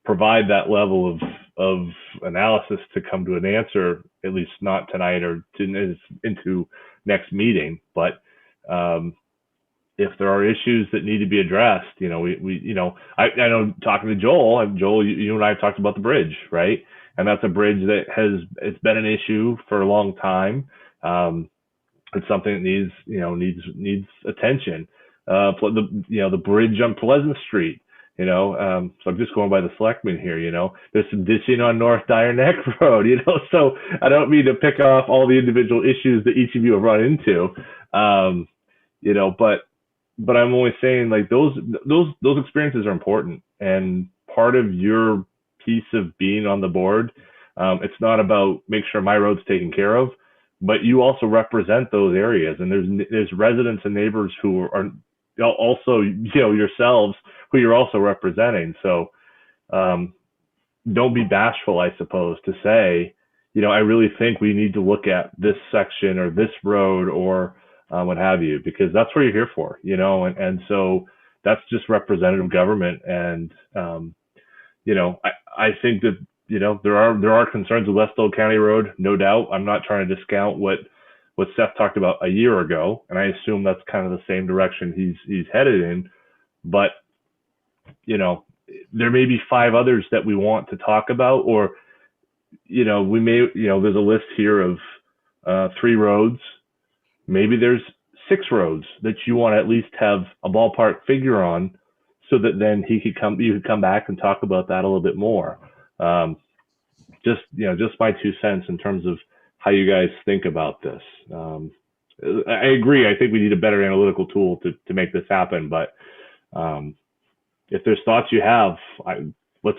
B: provide that level of analysis to come to an answer, at least not tonight or into next meeting. But if there are issues that need to be addressed, you know, we you know, I know, talking to Joel, you and I have talked about the bridge, right? And that's a bridge that it's been an issue for a long time. It's something that needs attention. The bridge on Pleasant Street, you know, so I'm just going by the Selectmen here, you know, there's some ditching on North Dyer Neck Road, you know, so I don't mean to pick off all the individual issues that each of you have run into, you know, but I'm only saying, like, those experiences are important, and part of your piece of being on the board, it's not about make sure my road's taken care of, but you also represent those areas, and there's residents and neighbors who are also, yourselves, who you're also representing. So don't be bashful, I suppose, to say, I really think we need to look at this section or this road or what have you, because that's what you're here for, and so that's just representative government. And, I think that, there are concerns with West Oak County Road, no doubt. I'm not trying to discount what Seth talked about a year ago, and I assume that's kind of the same direction he's headed in. But, there may be 5 others that we want to talk about, or, we may, there's a list here of 3 roads. Maybe there's 6 roads that you want to at least have a ballpark figure on, so that then you could come back and talk about that a little bit more. Just my 2 cents in terms of how you guys think about this. I agree. I think we need a better analytical tool to make this happen. But if there's thoughts you have, let's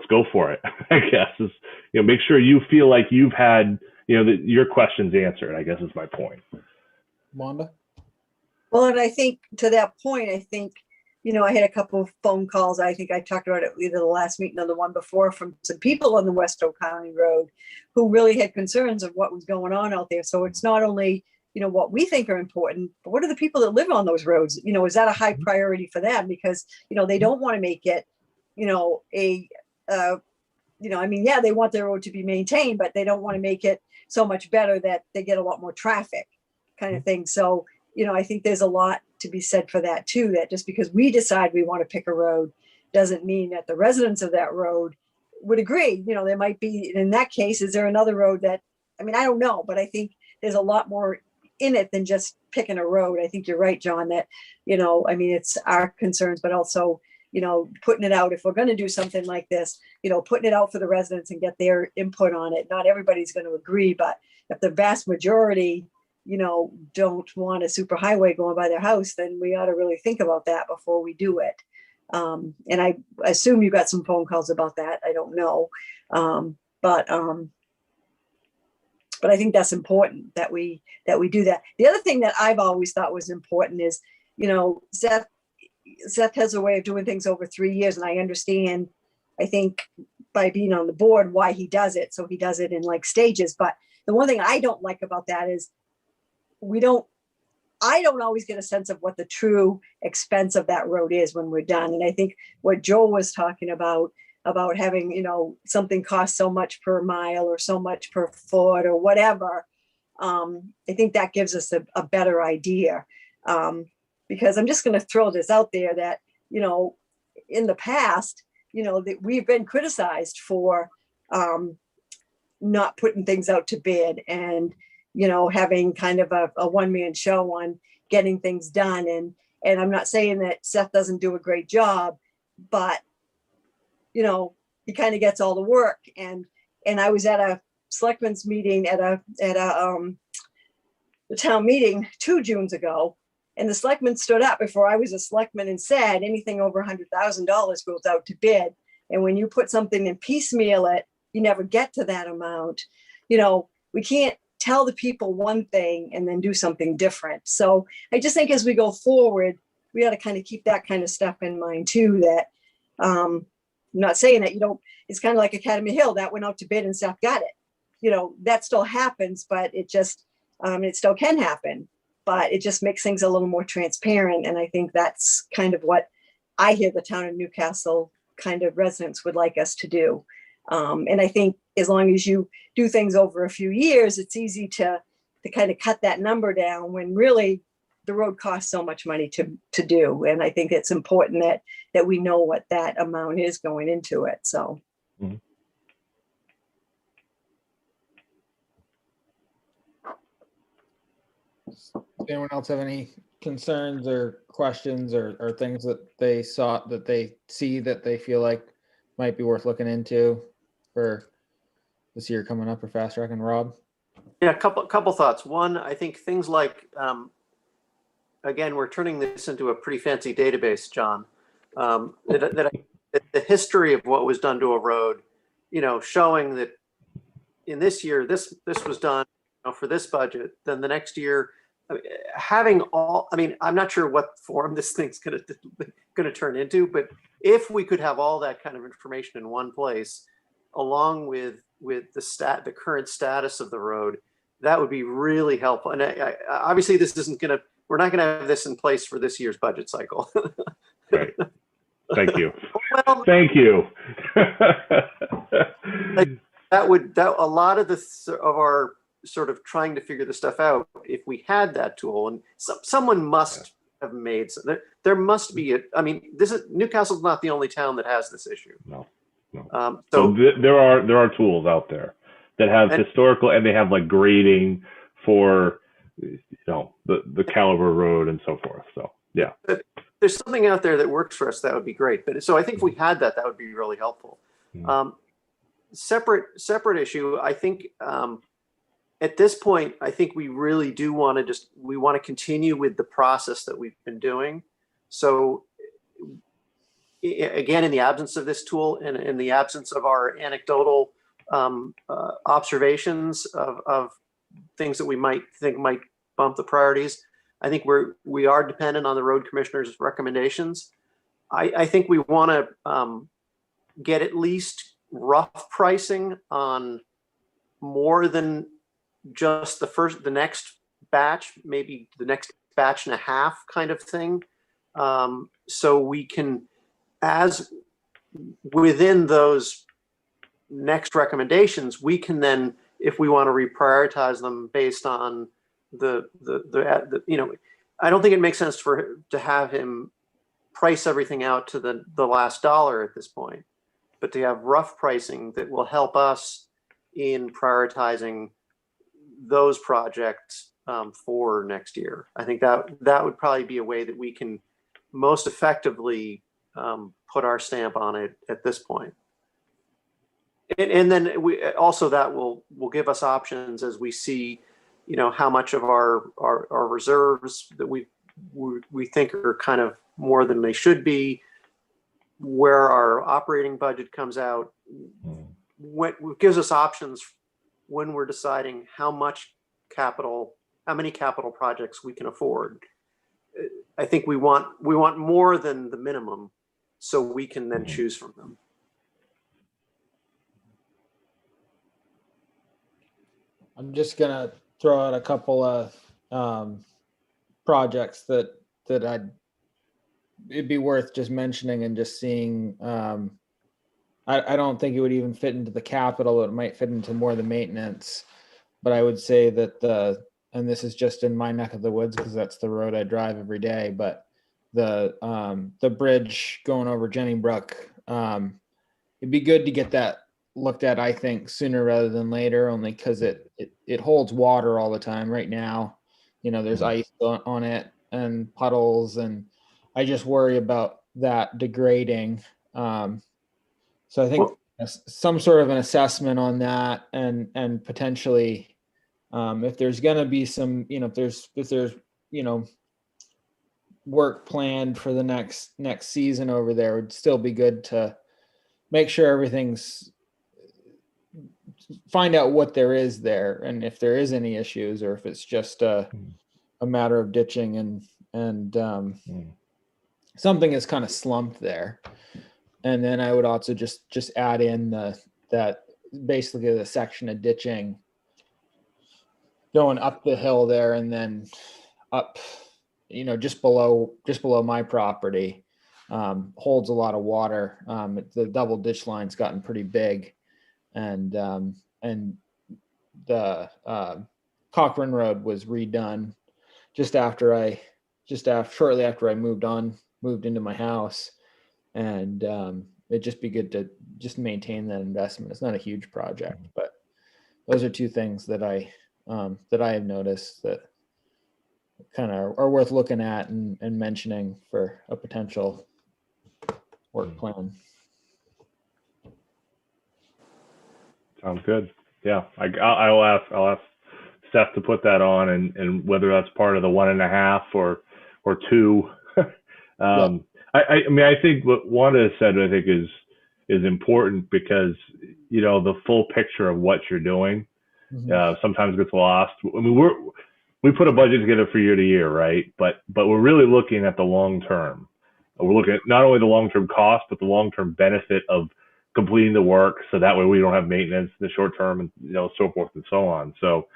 B: go for it. I guess is, make sure you feel like you've had, your questions answered, I guess is my point.
A: Wanda?
F: Well, and I think to that point, I had a couple of phone calls. I think I talked about it either the last meeting or the one before, from some people on the West Oak County Road who really had concerns of what was going on out there. So it's not only, what we think are important, but what are the people that live on those roads? Is that a high priority for them? Because, they don't want to make it, they want their road to be maintained, but they don't want to make it so much better that they get a lot more traffic kind of thing. So, I think there's a lot to be said for that too, that just because we decide we want to pick a road doesn't mean that the residents of that road would agree. There might be, in that case, is there another road that, I don't know, but I think there's a lot more in it than just picking a road. I think you're right, John, that, it's our concerns, but also, putting it out, if we're going to do something like this, putting it out for the residents and get their input on it. Not everybody's going to agree, but if the vast majority don't want a super highway going by their house, then we ought to really think about that before we do it. And I assume you got some phone calls about that. I don't know. But I think that's important that we do that. The other thing that I've always thought was important is, Seth has a way of doing things over 3 years. And I understand, I think, by being on the board, why he does it. So he does it in like stages. But the one thing I don't like about that is I don't always get a sense of what the true expense of that road is when we're done. And I think what Joel was talking about having, something cost so much per mile or so much per foot or whatever. I think that gives us a better idea. Because I'm just going to throw this out there that, in the past, that we've been criticized for not putting things out to bid and, having kind of a one-man show on getting things done. And I'm not saying that Seth doesn't do a great job, but, he kind of gets all the work. And I was at a selectmen's meeting at the town meeting 2 Junes ago. And the selectmen stood up before I was a selectman and said anything over $100,000 goes out to bid. And when you put something and piecemeal it, you never get to that amount. We can't tell the people one thing and then do something different. So I just think as we go forward, we got to kind of keep that kind of stuff in mind too, that I'm not saying that it's kind of like Academy Hill that went out to bid and Seth got it. That still happens, but it just, it still can happen, but it just makes things a little more transparent. And I think that's kind of what I hear the town of Newcastle kind of residents would like us to do. And I think as long as you do things over a few years, it's easy to kind of cut that number down when really the road costs so much money to do. And I think it's important that we know what that amount is going into it. So.
B: Mm-hmm.
A: Does anyone else have any concerns or questions or things that they see that they feel like might be worth looking into for this year coming up for Fast Track? And Rob?
D: Yeah, a couple thoughts. One, I think things like, again, we're turning this into a pretty fancy database, John. The history of what was done to a road, showing that in this year, this was done for this budget. Then the next year, having all, I mean, I'm not sure what form this thing's going to turn into, but if we could have all that kind of information in one place, along with the current status of the road, that would be really helpful. And obviously, this isn't going to. We're not going to have this in place for this year's budget cycle.
B: Right. Thank you.
D: Well,
B: Thank you.
D: that a lot of our sort of trying to figure this stuff out, if we had that tool, and someone must have made there must be I mean, Newcastle's not the only town that has this issue.
B: No.
D: So
B: there are tools out there that have historical, and they have like grading for, you know, the caliber road and so forth. So yeah,
D: there's something out there that works for us. That would be great. But so I think if we had that, that would be really helpful. Separate issue. I think at this point, I think we really do want to continue with the process that we've been doing. So again, in the absence of this tool and in the absence of our anecdotal observations of things that we might think might bump the priorities, I think we are dependent on the road commissioner's recommendations. I think we want to get at least rough pricing on more than just the next batch, maybe the next batch and a half kind of thing. So we can, as within those next recommendations, we can then, if we want to reprioritize them based on the you know, I don't think it makes sense to have him price everything out to the last dollar at this point, but to have rough pricing that will help us in prioritizing those projects for next year. I think that would probably be a way that we can most effectively put our stamp on it at this point. And then we also, that will give us options as we see, you know, how much of our reserves that we think are kind of more than they should be, where our operating budget comes out. What gives us options when we're deciding how many capital projects we can afford. I think we want more than the minimum, so we can then choose from them.
A: I'm just gonna throw out a couple of projects that it'd be worth just mentioning and just seeing. I don't think it would even fit into the capital. It might fit into more of the maintenance, but I would say that and this is just in my neck of the woods because that's the road I drive every day, but the bridge going over Jenningbrook, it'd be good to get that looked at, I think, sooner rather than later, only because it holds water all the time right now. You know, there's ice on it and puddles, and I just worry about that degrading. So I think some sort of an assessment on that, and potentially if there's going to be some, you know, if there's you know, work planned for the next season over there, it would still be good to make sure everything's, find out what there is there, and if there is any issues, or if it's just a matter of ditching and something is kind of slumped there. And then I would also just add in that basically the section of ditching going up the hill there, and then up, you know, just below my property, holds a lot of water. The double ditch line's gotten pretty big, and the Cochrane Road was redone shortly after I moved into my house, and it'd just be good to just maintain that investment. It's not a huge project, but those are two things that I have noticed that kind of are worth looking at and mentioning for a potential work plan.
B: Sounds good. Yeah, I'll ask Seth to put that on, and whether that's part of the 1.5 or 2.
A: Yeah.
B: I mean, I think what Wanda said, I think is important, because, you know, the full picture of what you're doing sometimes gets lost. I mean, we put a budget together for year to year, right? But we're really looking at the long term. We're looking at not only the long term cost, but the long term benefit of completing the work. So that way we don't have maintenance in the short term, and so forth and so on. So,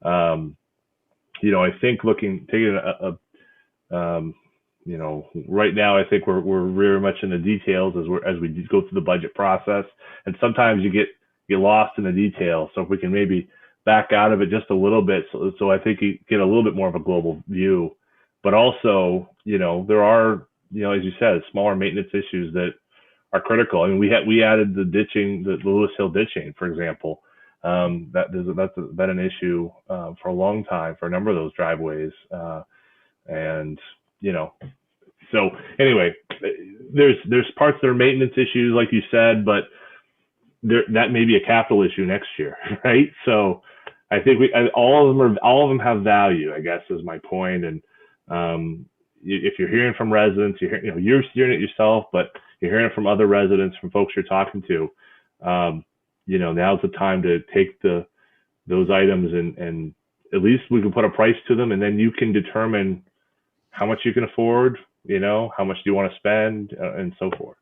B: I think taking right now, I think we're very much in the details as we go through the budget process, and sometimes you get lost in the details. So if we can maybe back out of it just a little bit, so I think you get a little bit more of a global view. But also, there are, as you said, smaller maintenance issues that are critical. I mean, we added the ditching, the Lewis Hill ditching, for example. That's been an issue for a long time for a number of those driveways, and so anyway, there's parts that are maintenance issues, like you said, but that may be a capital issue next year, right? So I think all of them have value, I guess, is my point. And if you're hearing from residents, you're hearing it yourself, but you're hearing it from other residents, from folks you're talking to. Now's the time to take those items and at least we can put a price to them, and then you can determine how much you can afford, how much do you want to spend, and so forth,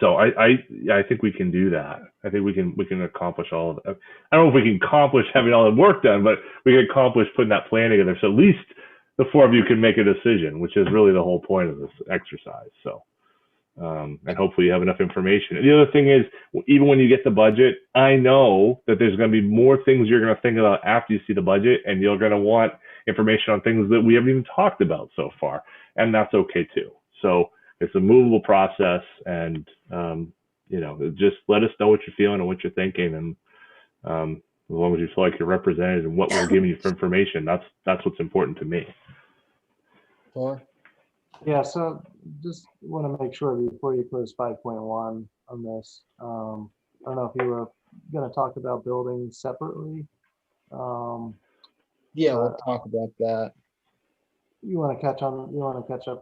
B: So I think we can do that. I think we can accomplish all of that. I don't know if we can accomplish having all the work done, but we can accomplish putting that plan together. So at least the four of you can make a decision, which is really the whole point of this exercise. So, and hopefully you have enough information. And the other thing is, even when you get the budget, I know that there's going to be more things you're going to think about after you see the budget, and you're going to want information on things that we haven't even talked about so far, and that's okay too. So it's a movable process, and just let us know what you're feeling and what you're thinking, and as long as you feel like you're represented and what we're giving you for information, that's what's important to me.
A: Paul?
E: Yeah, so just want to make sure before you close 5.1 on this. I don't know if you were going to talk about buildings separately.
A: Yeah, we'll talk about that.
E: You want to catch up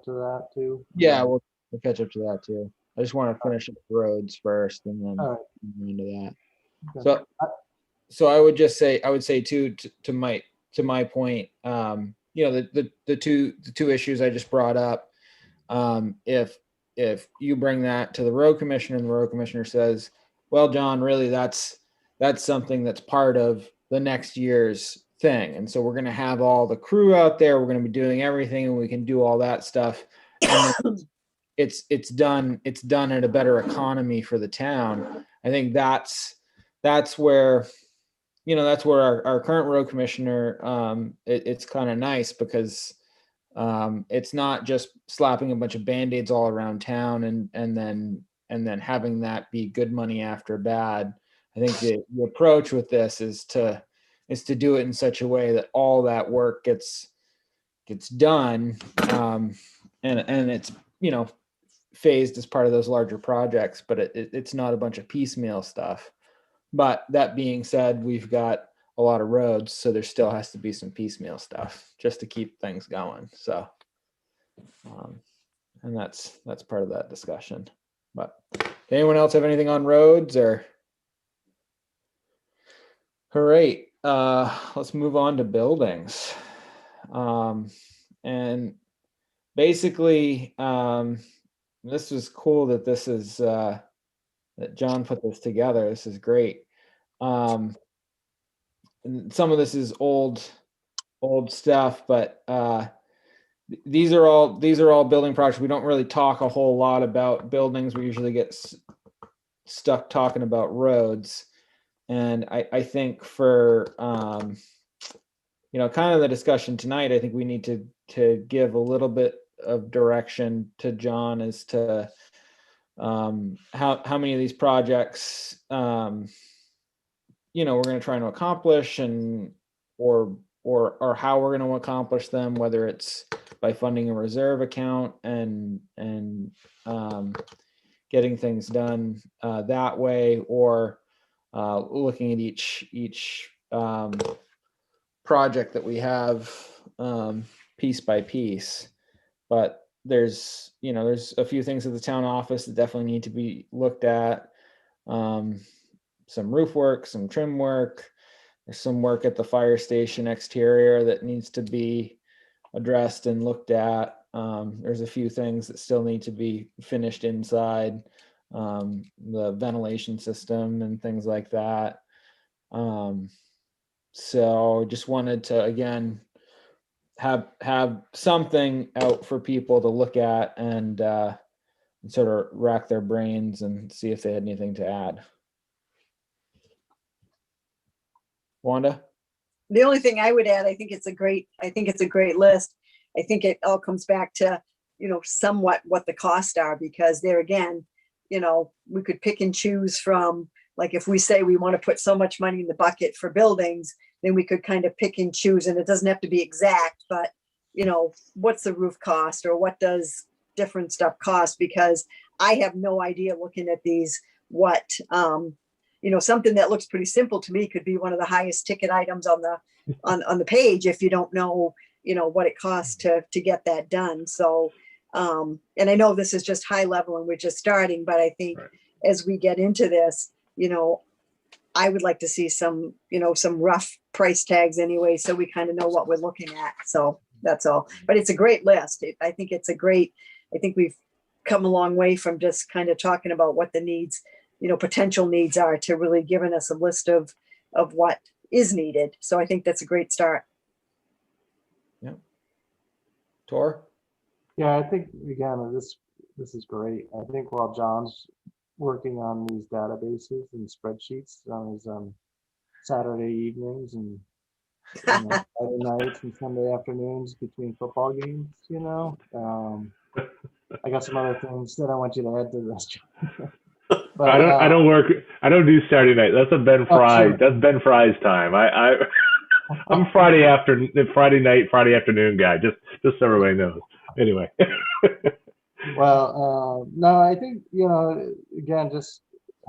E: to that too?
A: Yeah, we'll catch up to that too. I just want to finish up the roads first, and then
E: All right.
A: into that.
E: Okay.
A: So I would say too, to my point, the two issues I just brought up, if you bring that to the road commissioner and the road commissioner says, well, John, really that's something that's part of the next year's thing, and so we're going to have all the crew out there, we're going to be doing everything, and we can do all that stuff, and it's done at a better economy for the town. I think that's where our current road commissioner, it's kind of nice because it's not just slapping a bunch of band-aids all around town and then having that be good money after bad. I think the approach with this is to do it in such a way that all that work gets done, and it's phased as part of those larger projects, but it's not a bunch of piecemeal stuff. But that being said, we've got a lot of roads, so there still has to be some piecemeal stuff just to keep things going. So, and that's part of that discussion. But anyone else have anything on roads or? All right, let's move on to buildings. And basically, this was cool that this is that John put this together. This is great. And some of this is old stuff, but these are all building projects. We don't really talk a whole lot about buildings. We usually get stuck talking about roads. And I think for kind of the discussion tonight, I think we need to give a little bit of direction to John as to how many of these projects we're going to try to accomplish, and or how we're going to accomplish them, whether it's by funding a reserve account and getting things done that way, or looking at each project that we have piece by piece. But there's a few things at the town office that definitely need to be looked at. Some roof work, some trim work. There's some work at the fire station exterior that needs to be addressed and looked at. There's a few things that still need to be finished inside, the ventilation system and things like that. So just wanted to, again, have something out for people to look at and sort of rack their brains and see if they had anything to add. Wanda?
F: The only thing I would add, I think it's a great list. I think it all comes back to, somewhat what the costs are, because there again, we could pick and choose from, like, if we say we want to put so much money in the bucket for buildings, then we could kind of pick and choose, and it doesn't have to be exact, but what's the roof cost, or what does different stuff cost? Because I have no idea, looking at these, what, something that looks pretty simple to me could be one of the highest ticket items on the page if you don't know, what it costs to get that done. So, and I know this is just high level and we're just starting, but I think as we get into this, I would like to see some rough price tags anyway, so we kind of know what we're looking at. So that's all. But it's a great list. I think we've come a long way from just kind of talking about what the needs, potential needs are, to really giving us a list of what is needed. So I think that's a great start.
A: Yeah. Tor?
E: Yeah, I think again, this is great. I think while John's working on these databases and spreadsheets on his Saturday evenings and Friday nights and Sunday afternoons between football games, I got some other things that I want you to add to this. But
B: I don't work. I don't do Saturday night. That's a Ben Fry.
E: Sure.
B: That's Ben Fry's time. I'm Friday night, Friday afternoon guy. Just so everybody knows. Anyway.
E: Well, no, I think again, just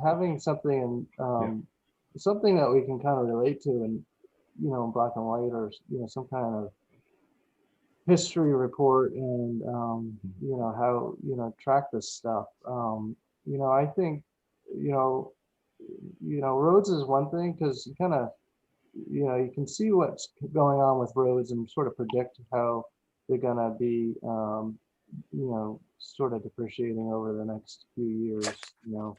E: having something and something that we can kind of relate to, and in black and white, or some kind of history report, and how track this stuff. I think roads is one thing, because you kind of you can see what's going on with roads and sort of predict how they're gonna be sort of depreciating over the next few years, and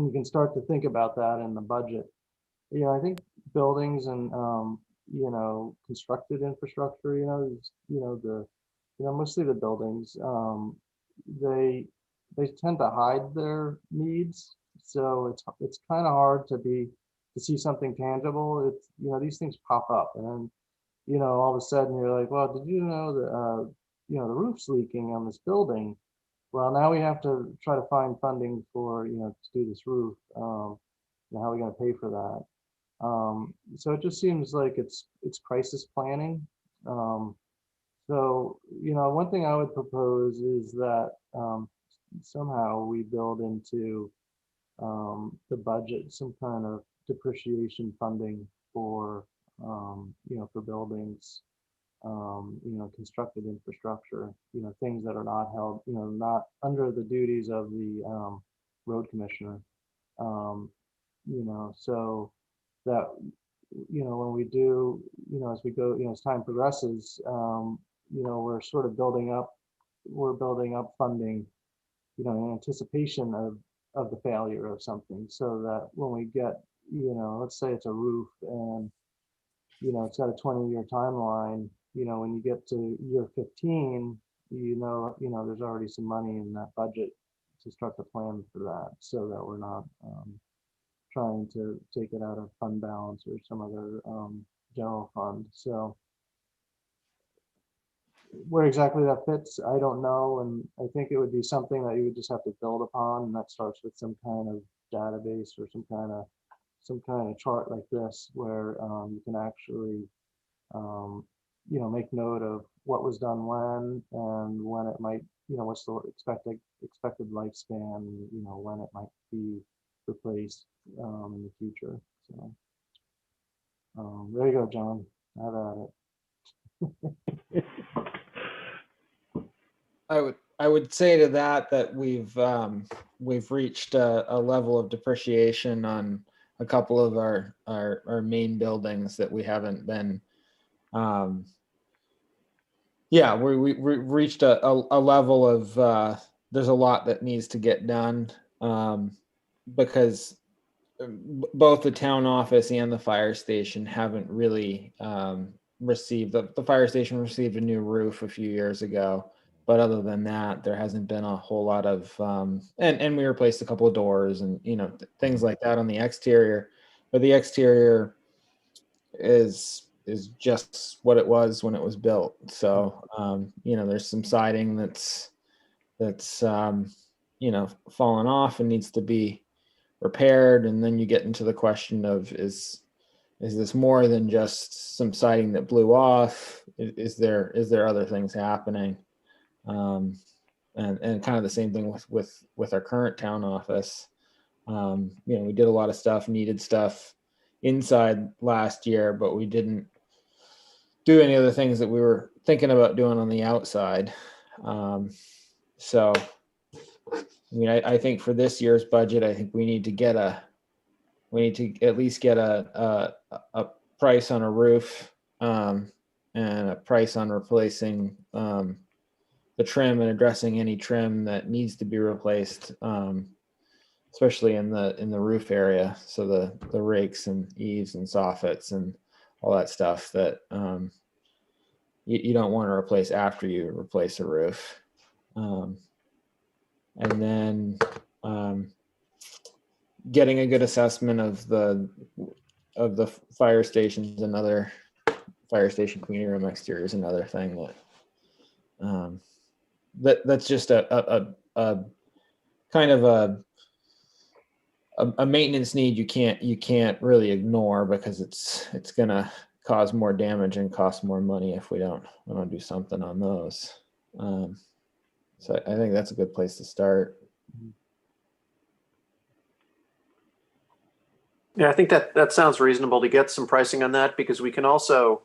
E: you can start to think about that in the budget. I think buildings and constructed infrastructure, mostly the buildings, they tend to hide their needs, so it's kind of hard to see something tangible. It's these things pop up, and then all of a sudden you're like, well, did you know that the roof's leaking on this building? Well, now we have to try to find funding for to do this roof. How are we going to pay for that? So it just seems like it's crisis planning. So one thing I would propose is that somehow we build into the budget some kind of depreciation funding for for buildings, constructed infrastructure, things that are not held, not under the duties of the road commissioner. So that when we do, as we go, as time progresses, we're sort of building up funding, in anticipation of the failure of something, so that when we get, let's say it's a roof, and it's got a 20-year timeline, when you get to year 15, there's already some money in that budget to start to plan for that, so that we're not trying to take it out of fund balance or some other general fund. So where exactly that fits, I don't know, and I think it would be something that you would just have to build upon, and that starts with some kind of database or some kind of chart like this, where you can actually make note of what was done when, and when it might, what's the expected lifespan, when it might be replaced in the future. So there you go, John. Have at it.
A: I would say to that we've reached a level of depreciation on a couple of our main buildings that we haven't been. Yeah, we reached a level of there's a lot that needs to get done, because both the town office and the fire station haven't really received, the fire station received a new roof a few years ago, but other than that, there hasn't been a whole lot of and we replaced a couple of doors and things like that on the exterior, but the exterior is just what it was when it was built. So there's some siding that's fallen off and needs to be repaired, and then you get into the question of is this more than just some siding that blew off? Is there other things happening? And kind of the same thing with our current town office. We did a lot of stuff, needed stuff inside last year, but we didn't do any of the things that we were thinking about doing on the outside. So I think for this year's budget, I think we need to at least get a price on a roof, and a price on replacing the trim and addressing any trim that needs to be replaced, especially in the roof area. So the rakes and eaves and soffits and all that stuff that you don't want to replace after you replace a roof. And then getting a good assessment of the fire stations, another fire station community room exterior is another thing that's just a kind of a maintenance need you can't really ignore, because it's gonna cause more damage and cost more money if we don't do something on those. So I think that's a good place to start.
D: Yeah, I think that sounds reasonable to get some pricing on that, because we can also,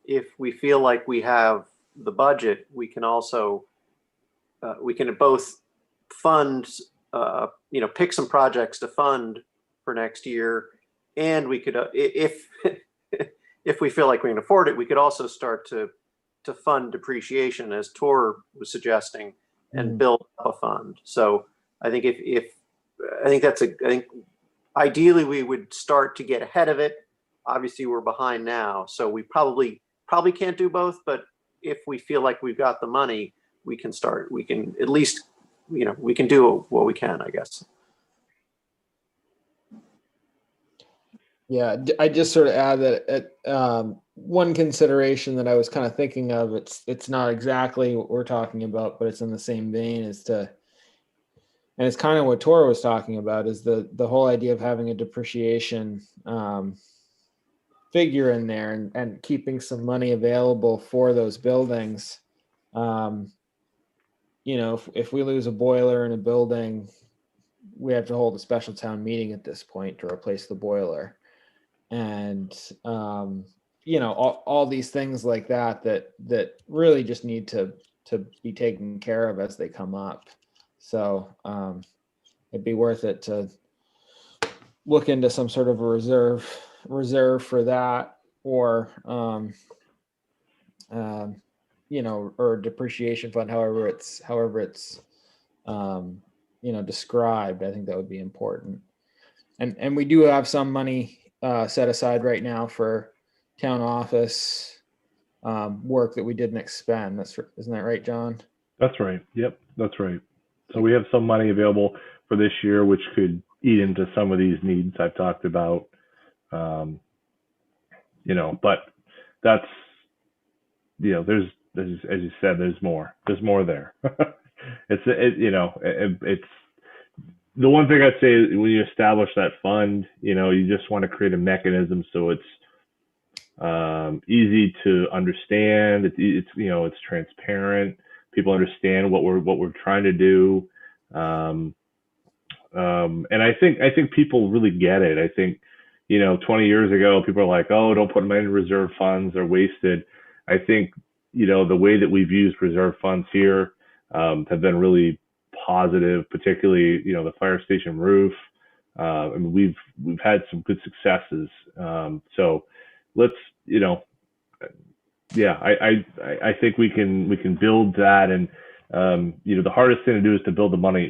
D: if we feel like we have the budget, we can also, we can both fund, pick some projects to fund for next year. And we could, if we feel like we can afford it, we could also start to fund depreciation, as Tor was suggesting, and build up a fund. So I think I think ideally we would start to get ahead of it. Obviously we're behind now, so we probably can't do both, but if we feel like we've got the money, we can at least, we can do what we can, I guess.
A: Yeah, I just sort of add that one consideration that I was kind of thinking of, it's not exactly what we're talking about, but it's in the same vein, and it's kind of what Tora was talking about, is the whole idea of having a depreciation figure in there and keeping some money available for those buildings. If we lose a boiler in a building, we have to hold a special town meeting at this point to replace the boiler. And all these things like that really just need to be taken care of as they come up. So it'd be worth it to look into some sort of a reserve for that, or or a depreciation fund, however it's described. I think that would be important. And we do have some money set aside right now for town office work that we didn't expend. Isn't that right, John?
B: That's right. Yep, that's right. So we have some money available for this year, which could eat into some of these needs I've talked about. But that's, there's as you said, there's more there. It's the one thing I'd say is, when you establish that fund, you just want to create a mechanism so it's easy to understand. It's transparent. People understand what we're trying to do, and I think people really get it. I think 20 years ago, people are like, "Oh, don't put money in reserve funds; they're wasted." I think the way that we've used reserve funds here have been really positive, particularly the fire station roof. I mean, we've had some good successes. So let's, yeah, I think we can build that. And the hardest thing to do is to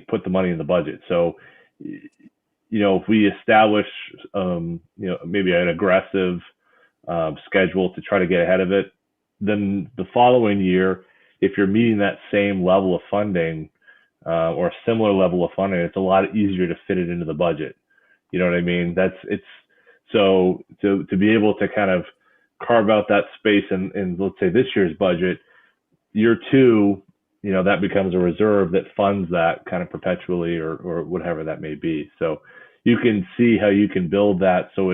B: put the money in the budget. So if we establish maybe an aggressive schedule to try to get ahead of it, then the following year, if you're meeting that same level of funding or a similar level of funding, it's a lot easier to fit it into the budget. You know what I mean? So to be able to kind of carve out that space in let's say this year's budget, year two, that becomes a reserve that funds that kind of perpetually or whatever that may be. So you can see how you can build that so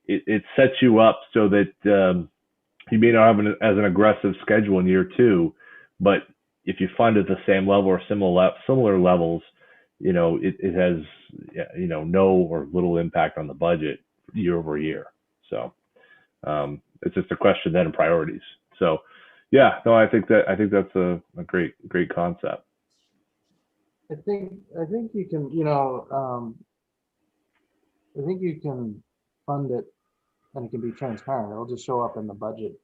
B: it sets you up so that you may not have as an aggressive schedule in year two, but if you fund at the same level or similar levels, it has no or little impact on the budget year over year. So it's just a question then of priorities. So yeah, no, I think that's a great concept.
E: I think you can, I think you can fund it, and it can be transparent. It'll just show up in the budget,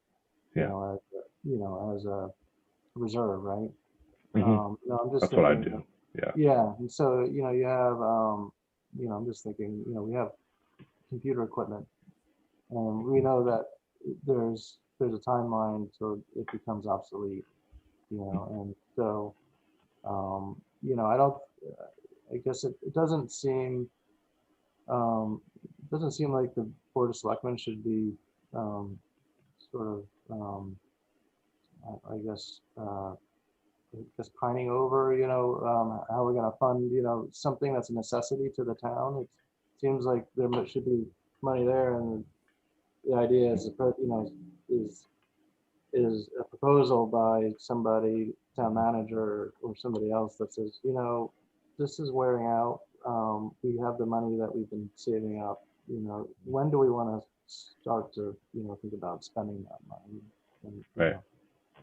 B: Yeah.
E: As a reserve, right?
B: Mhm.
E: I'm just
B: That's what I
E: thinking,
B: do. Yeah.
E: yeah. And so, you have, I'm just thinking, we have computer equipment, and we know that there's a timeline till it becomes obsolete, and so, I don't, I guess it doesn't seem like the Board of Selectmen should be sort of, I guess, just pining over, how we're going to fund, something that's a necessity to the town. It seems like there should be money there, and the idea is, is a proposal by somebody, town manager or somebody else, that says, this is wearing out. We have the money that we've been saving up. When do we want to start to, think about spending that money? And,
B: Right.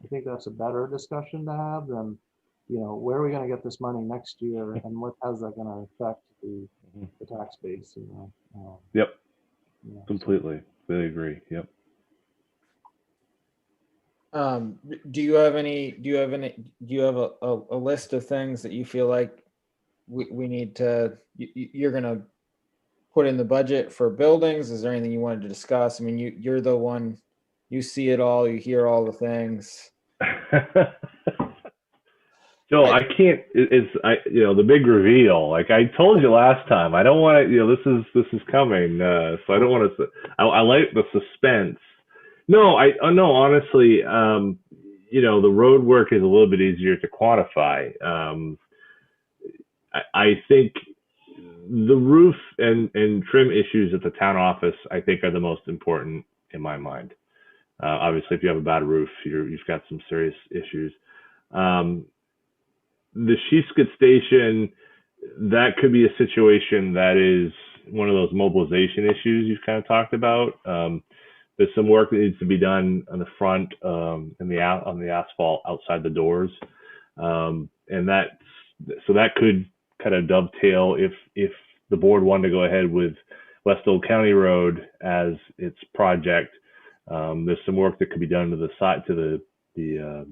E: I think that's a better discussion to have than, where are we going to get this money next year, and how's that going to affect the tax base?
B: Yep.
E: So.
B: Completely. Really agree. Yep.
A: Do you have a list of things that you feel like we need to, you're going to put in the budget for buildings? Is there anything you wanted to discuss? I mean, you're the one, you see it all, you hear all the things.
B: Joe, I can't. The big reveal. Like I told you last time, I don't want to. This is coming. So I don't want to. I like the suspense. No, honestly, the road work is a little bit easier to quantify. I think the roof and trim issues at the town office, I think, are the most important in my mind. Obviously, if you have a bad roof, you've got some serious issues. The Sheepskid Station, that could be a situation that is one of those mobilization issues you've kind of talked about. There's some work that needs to be done on the front on the asphalt outside the doors, and that could kind of dovetail if the board wanted to go ahead with West Old County Road as its project. There's some work that could be done to the side, to the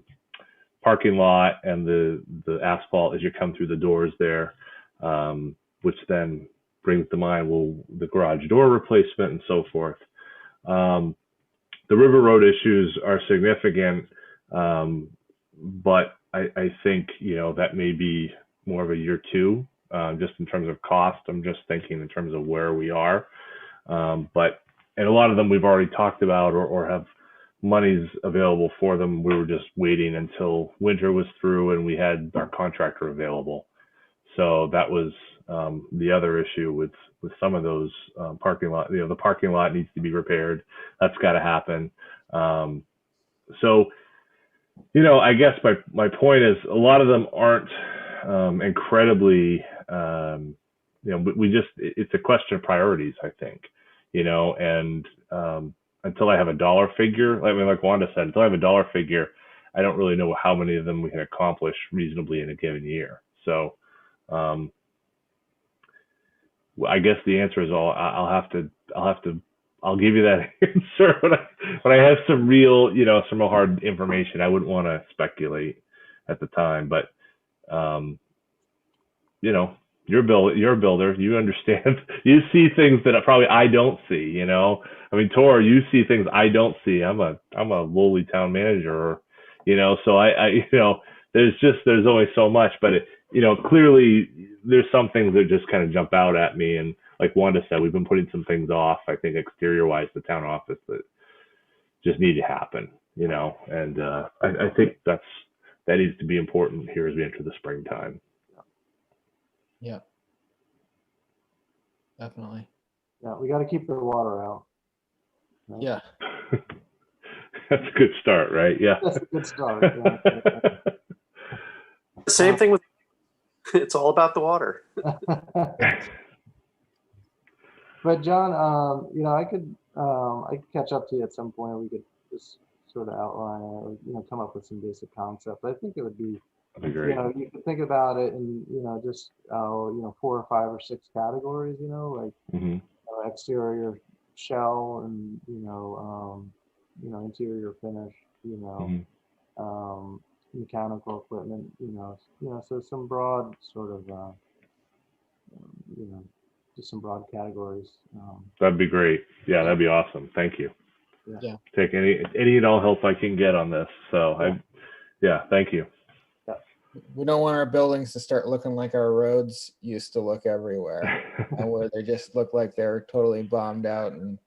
B: parking lot and the asphalt as you come through the doors there, which then brings to mind the garage door replacement and so forth. The River Road issues are significant, but I think that may be more of a year two, just in terms of cost. I'm just thinking in terms of where we are, and a lot of them we've already talked about or have monies available for them. We were just waiting until winter was through and we had our contractor available. So that was the other issue with some of those parking lot. The parking lot needs to be repaired. That's got to happen. So I guess my point is a lot of them aren't incredibly. It's a question of priorities, I think. And until I have a dollar figure, like Wanda said, until I have a dollar figure, I don't really know how many of them we can accomplish reasonably in a given year. So, I guess the answer is I'll give you that answer when I have some real, some real hard information. I wouldn't want to speculate at the time, but, you're a builder, you understand, you see things that probably I don't see, I mean, Tor, you see things I don't see. I'm a lowly town manager, so there's only so much, but clearly there's some things that just kind of jump out at me. And like Wanda said, we've been putting some things off, I think exterior wise, the town office, that just need to happen, and I think that needs to be important here as we enter the springtime.
A: Yeah. Definitely.
E: Yeah, we got to keep the water out. Right?
A: Yeah.
B: That's a good start, right? Yeah.
E: That's a good start. Yeah.
D: Same thing with, it's all about the water.
E: But John, I could catch up to you at some point. We could just sort of outline it, or, come up with some basic concepts. I think it would be,
B: That'd be great.
E: you could think about it in, just, 4 or 5 or 6 categories, like
B: Mm-hmm.
E: Exterior shell and, interior finish,
B: Mm-hmm.
E: Mechanical equipment, so some broad sort of, just some broad categories.
B: That'd be great. Yeah, that'd be awesome. Thank you.
A: Yeah.
B: Take any and all help I can get on this. So thank you.
A: We don't want our buildings to start looking like our roads used to look everywhere, and where they just look like they're totally bombed out and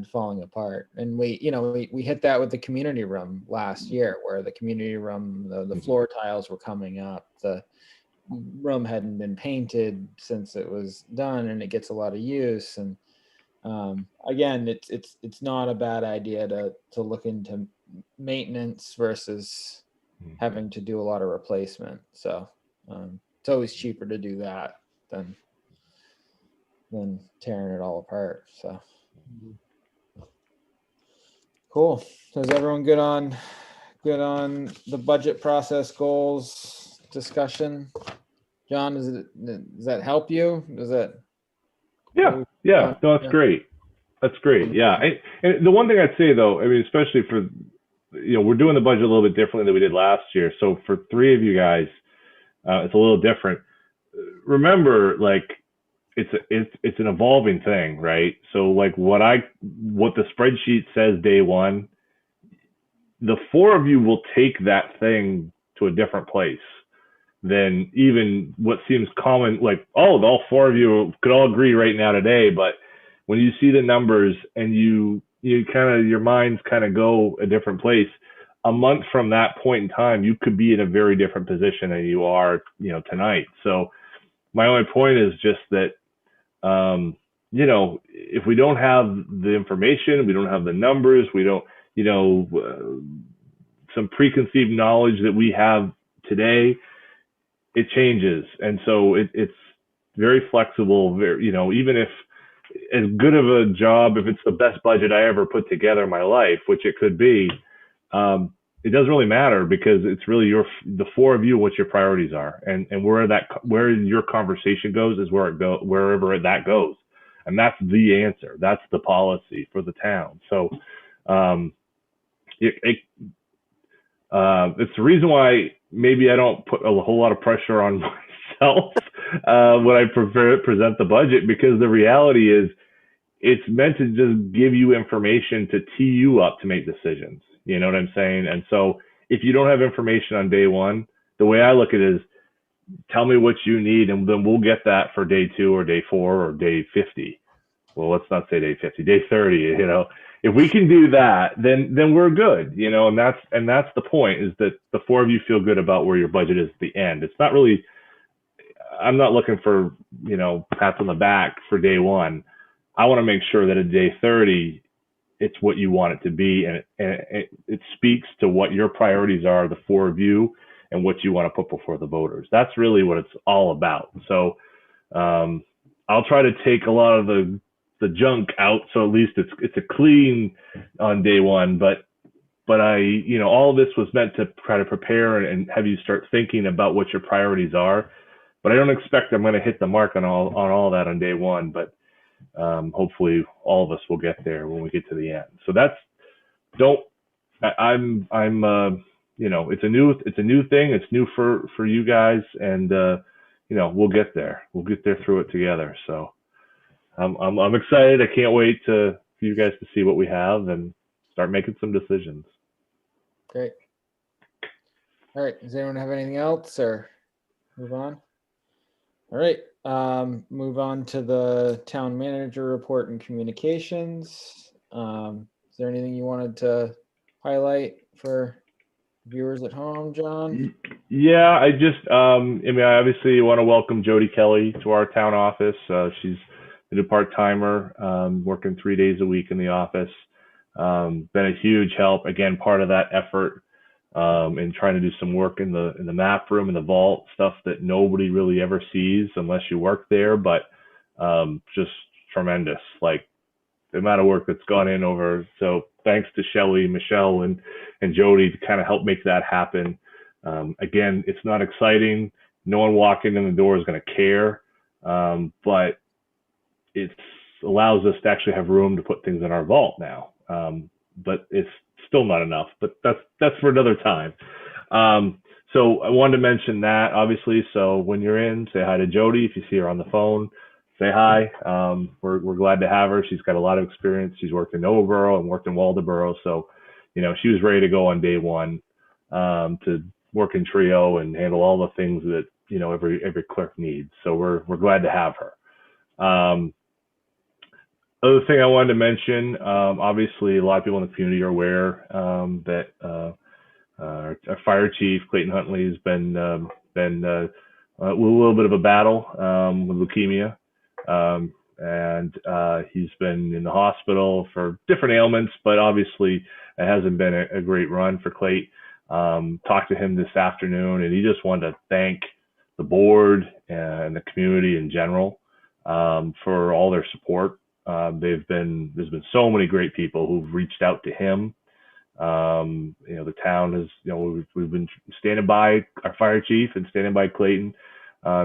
A: falling apart. And we hit that with the community room last year, where the community room, the floor tiles were coming up. The room hadn't been painted since it was done, and it gets a lot of use. And again, it's not a bad idea to look into maintenance versus having to do a lot of replacement. So it's always cheaper to do that than tearing it all apart. So cool. So is everyone good on the budget process goals discussion? John, does that help you? Does that?
B: Yeah. No, that's great. That's great. Yeah. And the one thing I'd say though, I mean, especially for, we're doing the budget a little bit differently than we did last year. So for 3 of you guys, it's a little different. Remember, like, it's an evolving thing, right? So like what the spreadsheet says day one, the 4 of you will take that thing to a different place than even what seems common. Like, all 4 of you could all agree right now today, but when you see the numbers and you kind of, your minds kind of go a different place, a month from that point in time, you could be in a very different position than you are, tonight. So my only point is just that, if we don't have the information, we don't have the numbers, we don't, some preconceived knowledge that we have today, it changes. And so it's very flexible, very, even if as good of a job, if it's the best budget I ever put together in my life, which it could be, it doesn't really matter, because it's really the 4 of you, what your priorities are, and where your conversation goes is wherever that goes. And that's the answer. That's the policy for the town. So, it's the reason why maybe I don't put a whole lot of pressure on myself when I present the budget, because the reality is it's meant to just give you information to tee you up to make decisions. You know what I'm saying? And so if you don't have information on day one, the way I look at it is, tell me what you need, and then we'll get that for day 2 or day 4 or day 50. Well, let's not say day 50, day 30, if we can do that, then we're good, and that's the point, is that the 4 of you feel good about where your budget is at the end. It's not really, I'm not looking for, pats on the back for day 1. I want to make sure that at day 30, it's what you want it to be, and it speaks to what your priorities are, the 4 of you, and what you want to put before the voters. That's really what it's all about. So I'll try to take a lot of the junk out, so at least it's a clean on day 1. But I, all of this was meant to try to prepare and have you start thinking about what your priorities are, but I don't expect I'm going to hit the mark on all that on day one. But hopefully, all of us will get there when we get to the end. So that's I'm it's a new thing. It's new for you guys, and we'll get there. We'll get there through it together. So I'm excited. I can't wait for you guys to see what we have and start making some decisions.
A: Great. All right. Does anyone have anything else, or move on? All right. Move on to the town manager report and communications. Is there anything you wanted to highlight for viewers at home, John?
B: Yeah, I obviously want to welcome Jody Kelly to our town office. She's a new part-timer, working 3 days a week in the office. Been a huge help. Again, part of that effort in trying to do some work in the map room and the vault, stuff that nobody really ever sees unless you work there, but just tremendous. Like the amount of work that's gone in over. So thanks to Shelley, Michelle, and Jody to kind of help make that happen. Again, it's not exciting. No one walking in the door is going to care, but it allows us to actually have room to put things in our vault now. But it's still not enough. But that's for another time. So I wanted to mention that, obviously. So when you're in, say hi to Jody. If you see her on the phone, say hi. We're glad to have her. She's got a lot of experience. She's worked in Noblesboro and worked in Waldoboro. So, she was ready to go on day one to work in trio and handle all the things that, every clerk needs. So we're glad to have her. Other thing I wanted to mention, obviously a lot of people in the community are aware that our fire chief, Clayton Huntley, has been a little bit of a battle with leukemia. And he's been in the hospital for different ailments, but obviously it hasn't been a great run for Clayton. Talked to him this afternoon, and he just wanted to thank the board and the community in general for all their support. There's been so many great people who've reached out to him. The town has, we've been standing by our fire chief and standing by Clayton.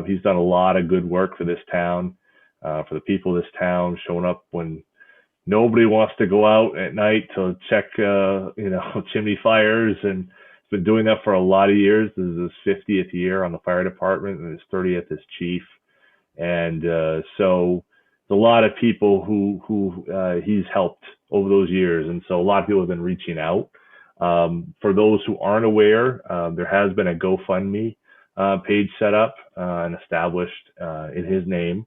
B: He's done a lot of good work for this town, for the people of this town, showing up when nobody wants to go out at night to check, chimney fires, and he's been doing that for a lot of years. This is his 50th year on the fire department and his 30th as chief. And so there's a lot of people who he's helped over those years. And so a lot of people have been reaching out. For those who aren't aware, there has been a GoFundMe page set up and established in his name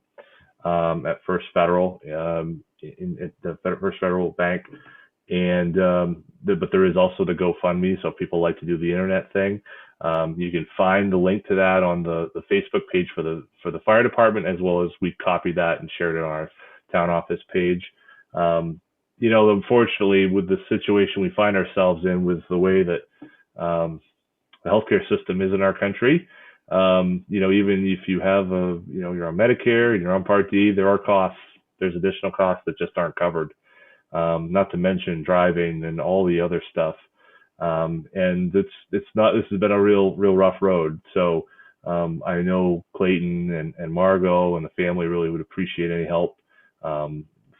B: at First Federal, at the First Federal Bank. And but there is also the GoFundMe, so if people like to do the internet thing, you can find the link to that on the Facebook page for the fire department, as well as we copied that and shared it on our town office page. Unfortunately, with the situation we find ourselves in, with the way that the healthcare system is in our country, even if you have you're on Medicare and you're on Part D, there are costs. There's additional costs that just aren't covered. Not to mention driving and all the other stuff. And this has been a real rough road. So I know Clayton and Margot and the family really would appreciate any help.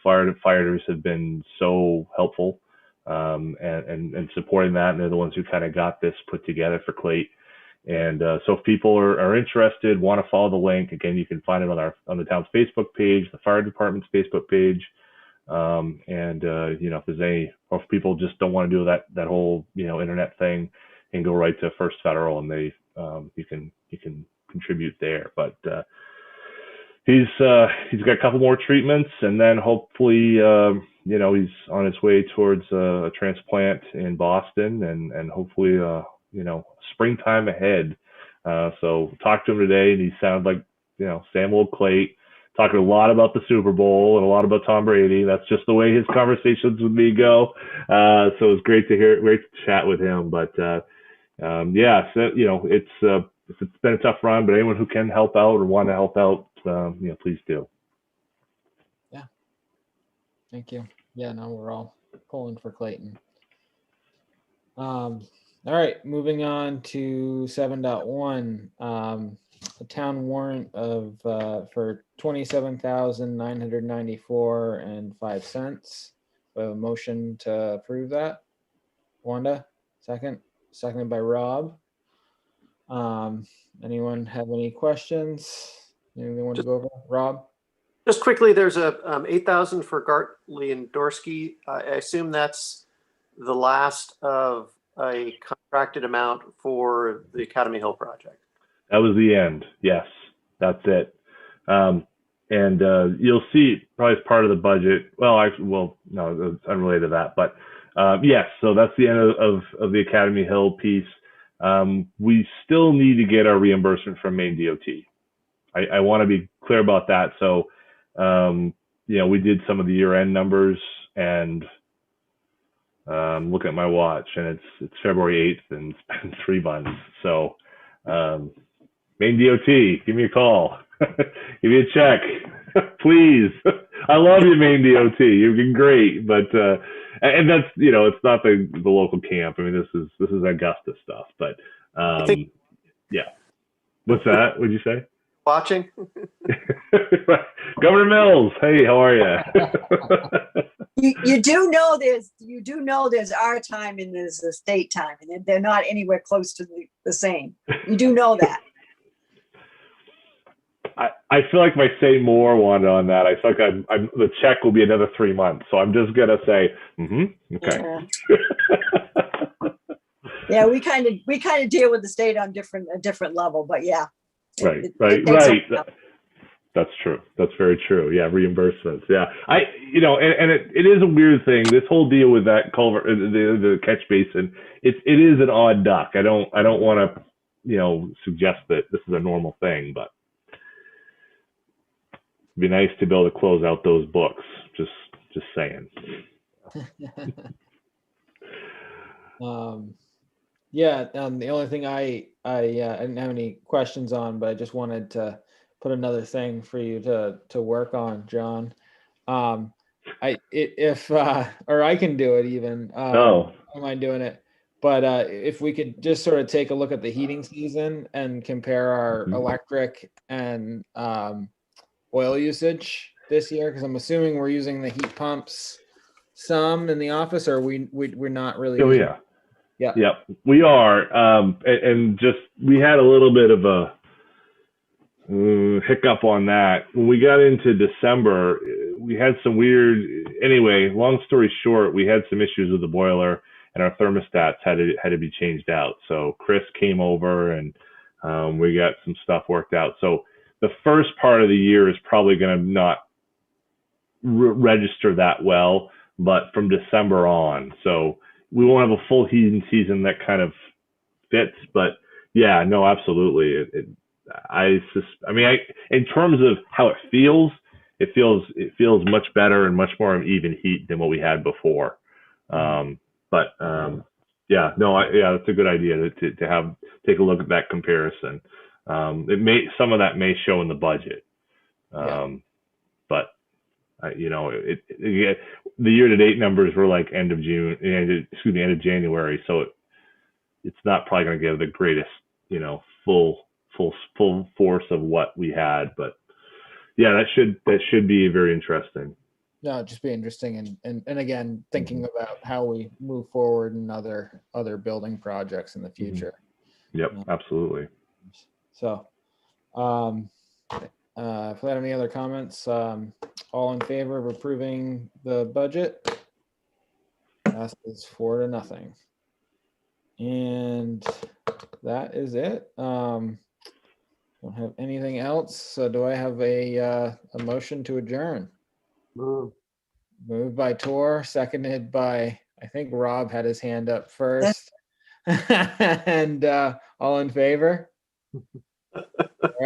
B: Firefighters have been so helpful and supporting that, and they're the ones who kind of got this put together for Clayton. And so if people are interested, want to follow the link, again, you can find it on the town's Facebook page, the fire department's Facebook page. If there's or if people just don't want to do that whole, internet thing, and go right to First Federal, and they, you can contribute there. But, he's got a couple more treatments, and then hopefully, he's on his way towards a transplant in Boston, and hopefully, springtime ahead. So talked to him today, and he sounded like, Sam old Clayton, talking a lot about the Super Bowl and a lot about Tom Brady. That's just the way his conversations with me go. So it was great to chat with him. But so it's been a tough run, but anyone who can help out or want to help out, please do.
A: Yeah. Thank you. Yeah, no, we're all pulling for Clayton. All right, moving on to 7.1, a town warrant of, for 27,994.05. A motion to approve that. Wanda, seconded by Rob. Anyone have any questions? Anything they want to go over? Rob?
D: Just quickly, there's a 8,000 for Gartley and Dorsky. I assume that's the last of a contracted amount for the Academy Hill project.
B: That was the end. Yes, that's it. And you'll see probably as part of the budget. Well, no, it's unrelated to that. But yes, so that's the end of the Academy Hill piece. We still need to get our reimbursement from Maine DOT. I want to be clear about that. So, we did some of the year-end numbers, and looking at my watch, and it's February 8th, and it's been 3 months. So, Maine DOT, give me a call. Give me a check, please. I love you, Maine DOT. You've been great, but and that's it's not the local camp. I mean, this is Augusta stuff, but yeah. What's that? What'd you say?
D: Watching.
B: Governor Mills, hey, how are you?
F: You do know there's our time and there's the state time, and they're not anywhere close to the same. You do know that.
B: I feel like if I say more, Wanda, on that, I feel like the check will be another 3 months. So I'm just gonna say, okay.
F: Yeah, we kind of deal with the state on a different level, but yeah.
B: Right.
F: It takes a while.
B: That's true. That's very true. Yeah, reimbursements. Yeah, and it is a weird thing. This whole deal with that culvert, the catch basin, it is an odd duck. I don't want to, suggest that this is a normal thing, but it'd be nice to be able to close out those books. Just saying.
A: The only thing I didn't have any questions on, but I just wanted to put another thing for you to work on, John. Or I can do it even. I don't mind doing it. But if we could just sort of take a look at the heating season and compare our electric and oil usage this year, because I'm assuming we're using the heat pumps some in the office, or we're not really.
B: Oh yeah. Yeah. Yep, we are. And just we had a little bit of a hiccup on that. When we got into December, we had some weird. Anyway, long story short, we had some issues with the boiler, and our thermostats had to be changed out. So Chris came over, and we got some stuff worked out. So the first part of the year is probably going to not register that well, but from December on, so we won't have a full heating season that kind of fits. But yeah, no, absolutely. In terms of how it feels much better and much more even heat than what we had before. That's a good idea to take a look at that comparison. Some of that may show in the budget, but the year-to-date numbers were like end of January, so it's not probably going to give the greatest, full force of what we had. But yeah, that should be very interesting.
A: No, just be interesting, and again, thinking about how we move forward in other building projects in the future.
B: Yep, absolutely.
A: So, if we had any other comments, all in favor of approving the budget? Passes 4-0. And that is it. Don't have anything else. So do I have a motion to adjourn? Moved by Tor, seconded by, I think Rob had his hand up first. And all in favor?